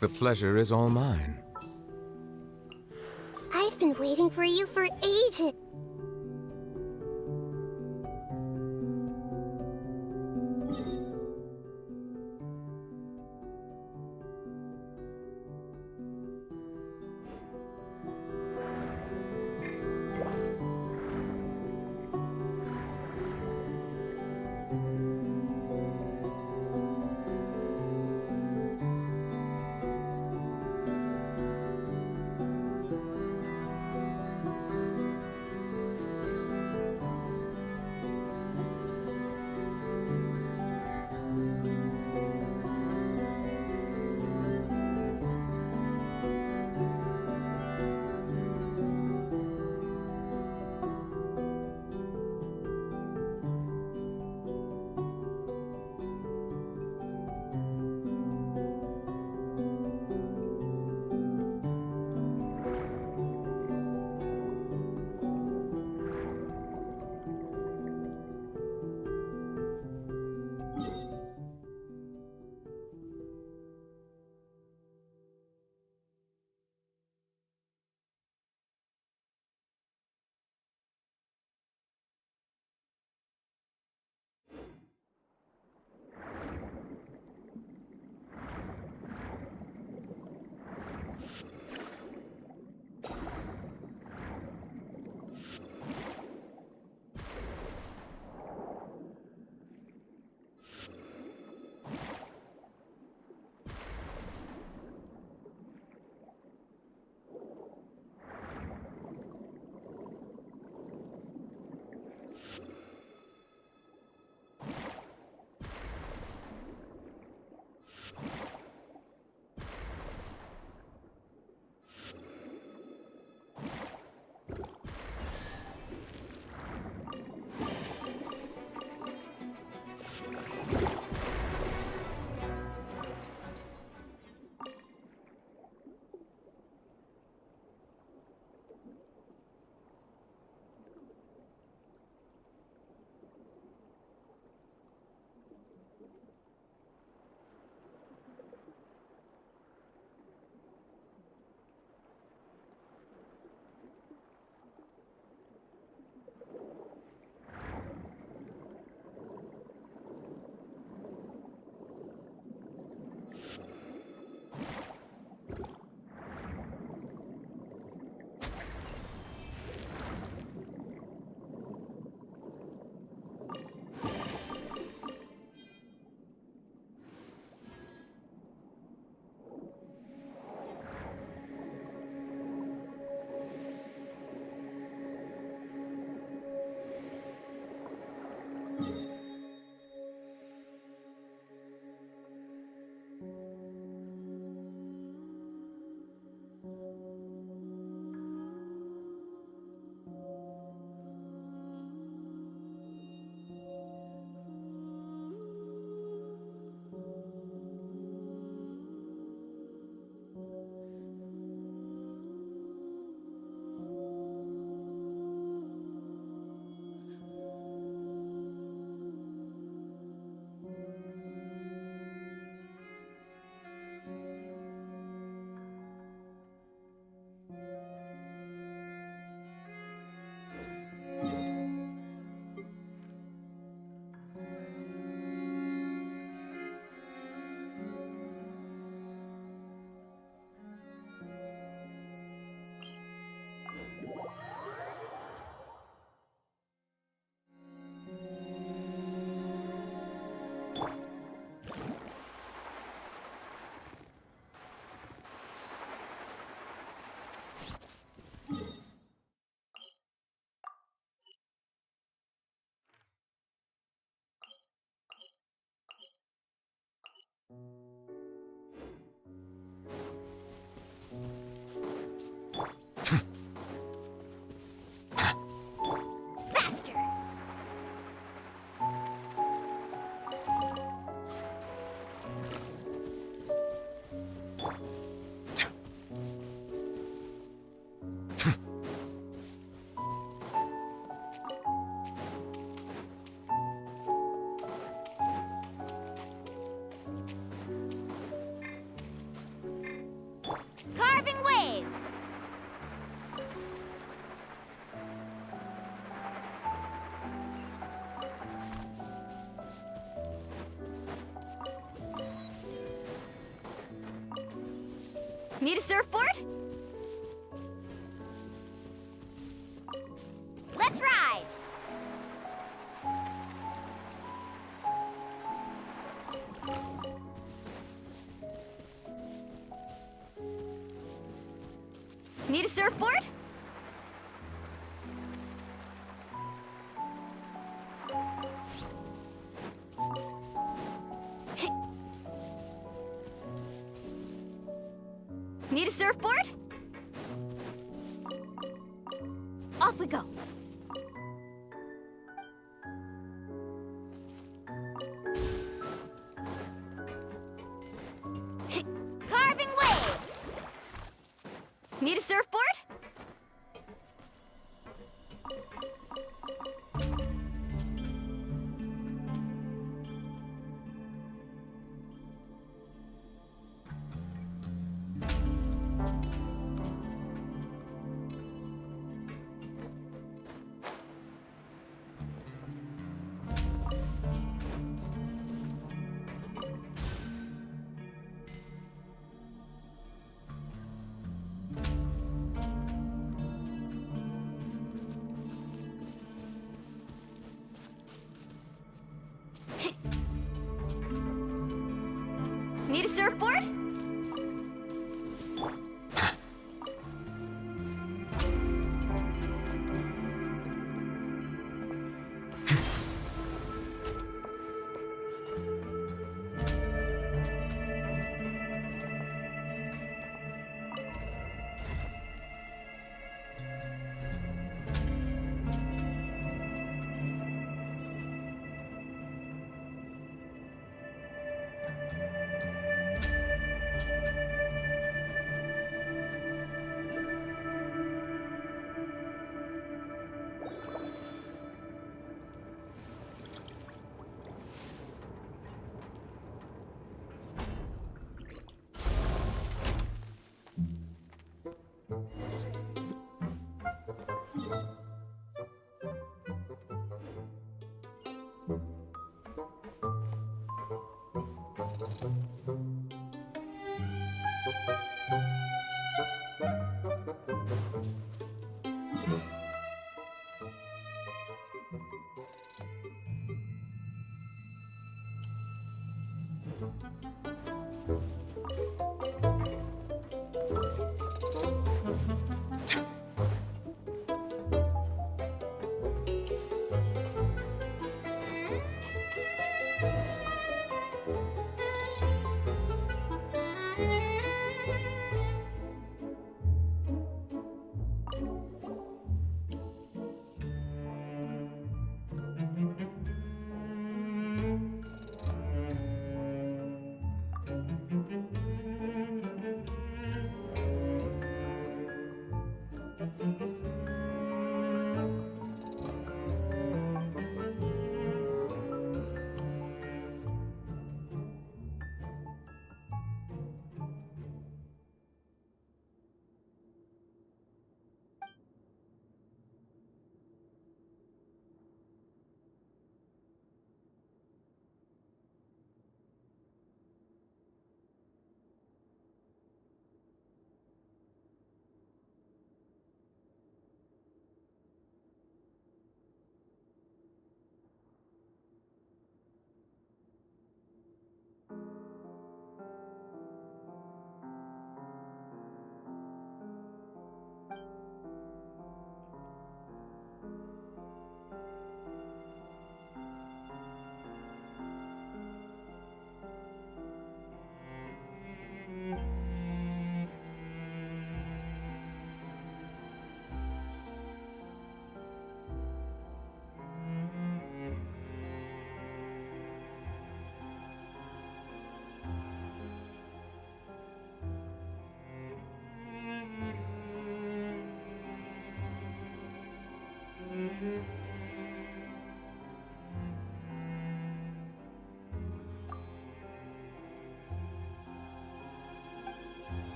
The pleasure is all mine. I've been waiting for you for ages. Need a surfboard? Let's ride! Need a surfboard? Need a surfboard? Off we go. Carving waves! Need a surfboard? Need a surfboard?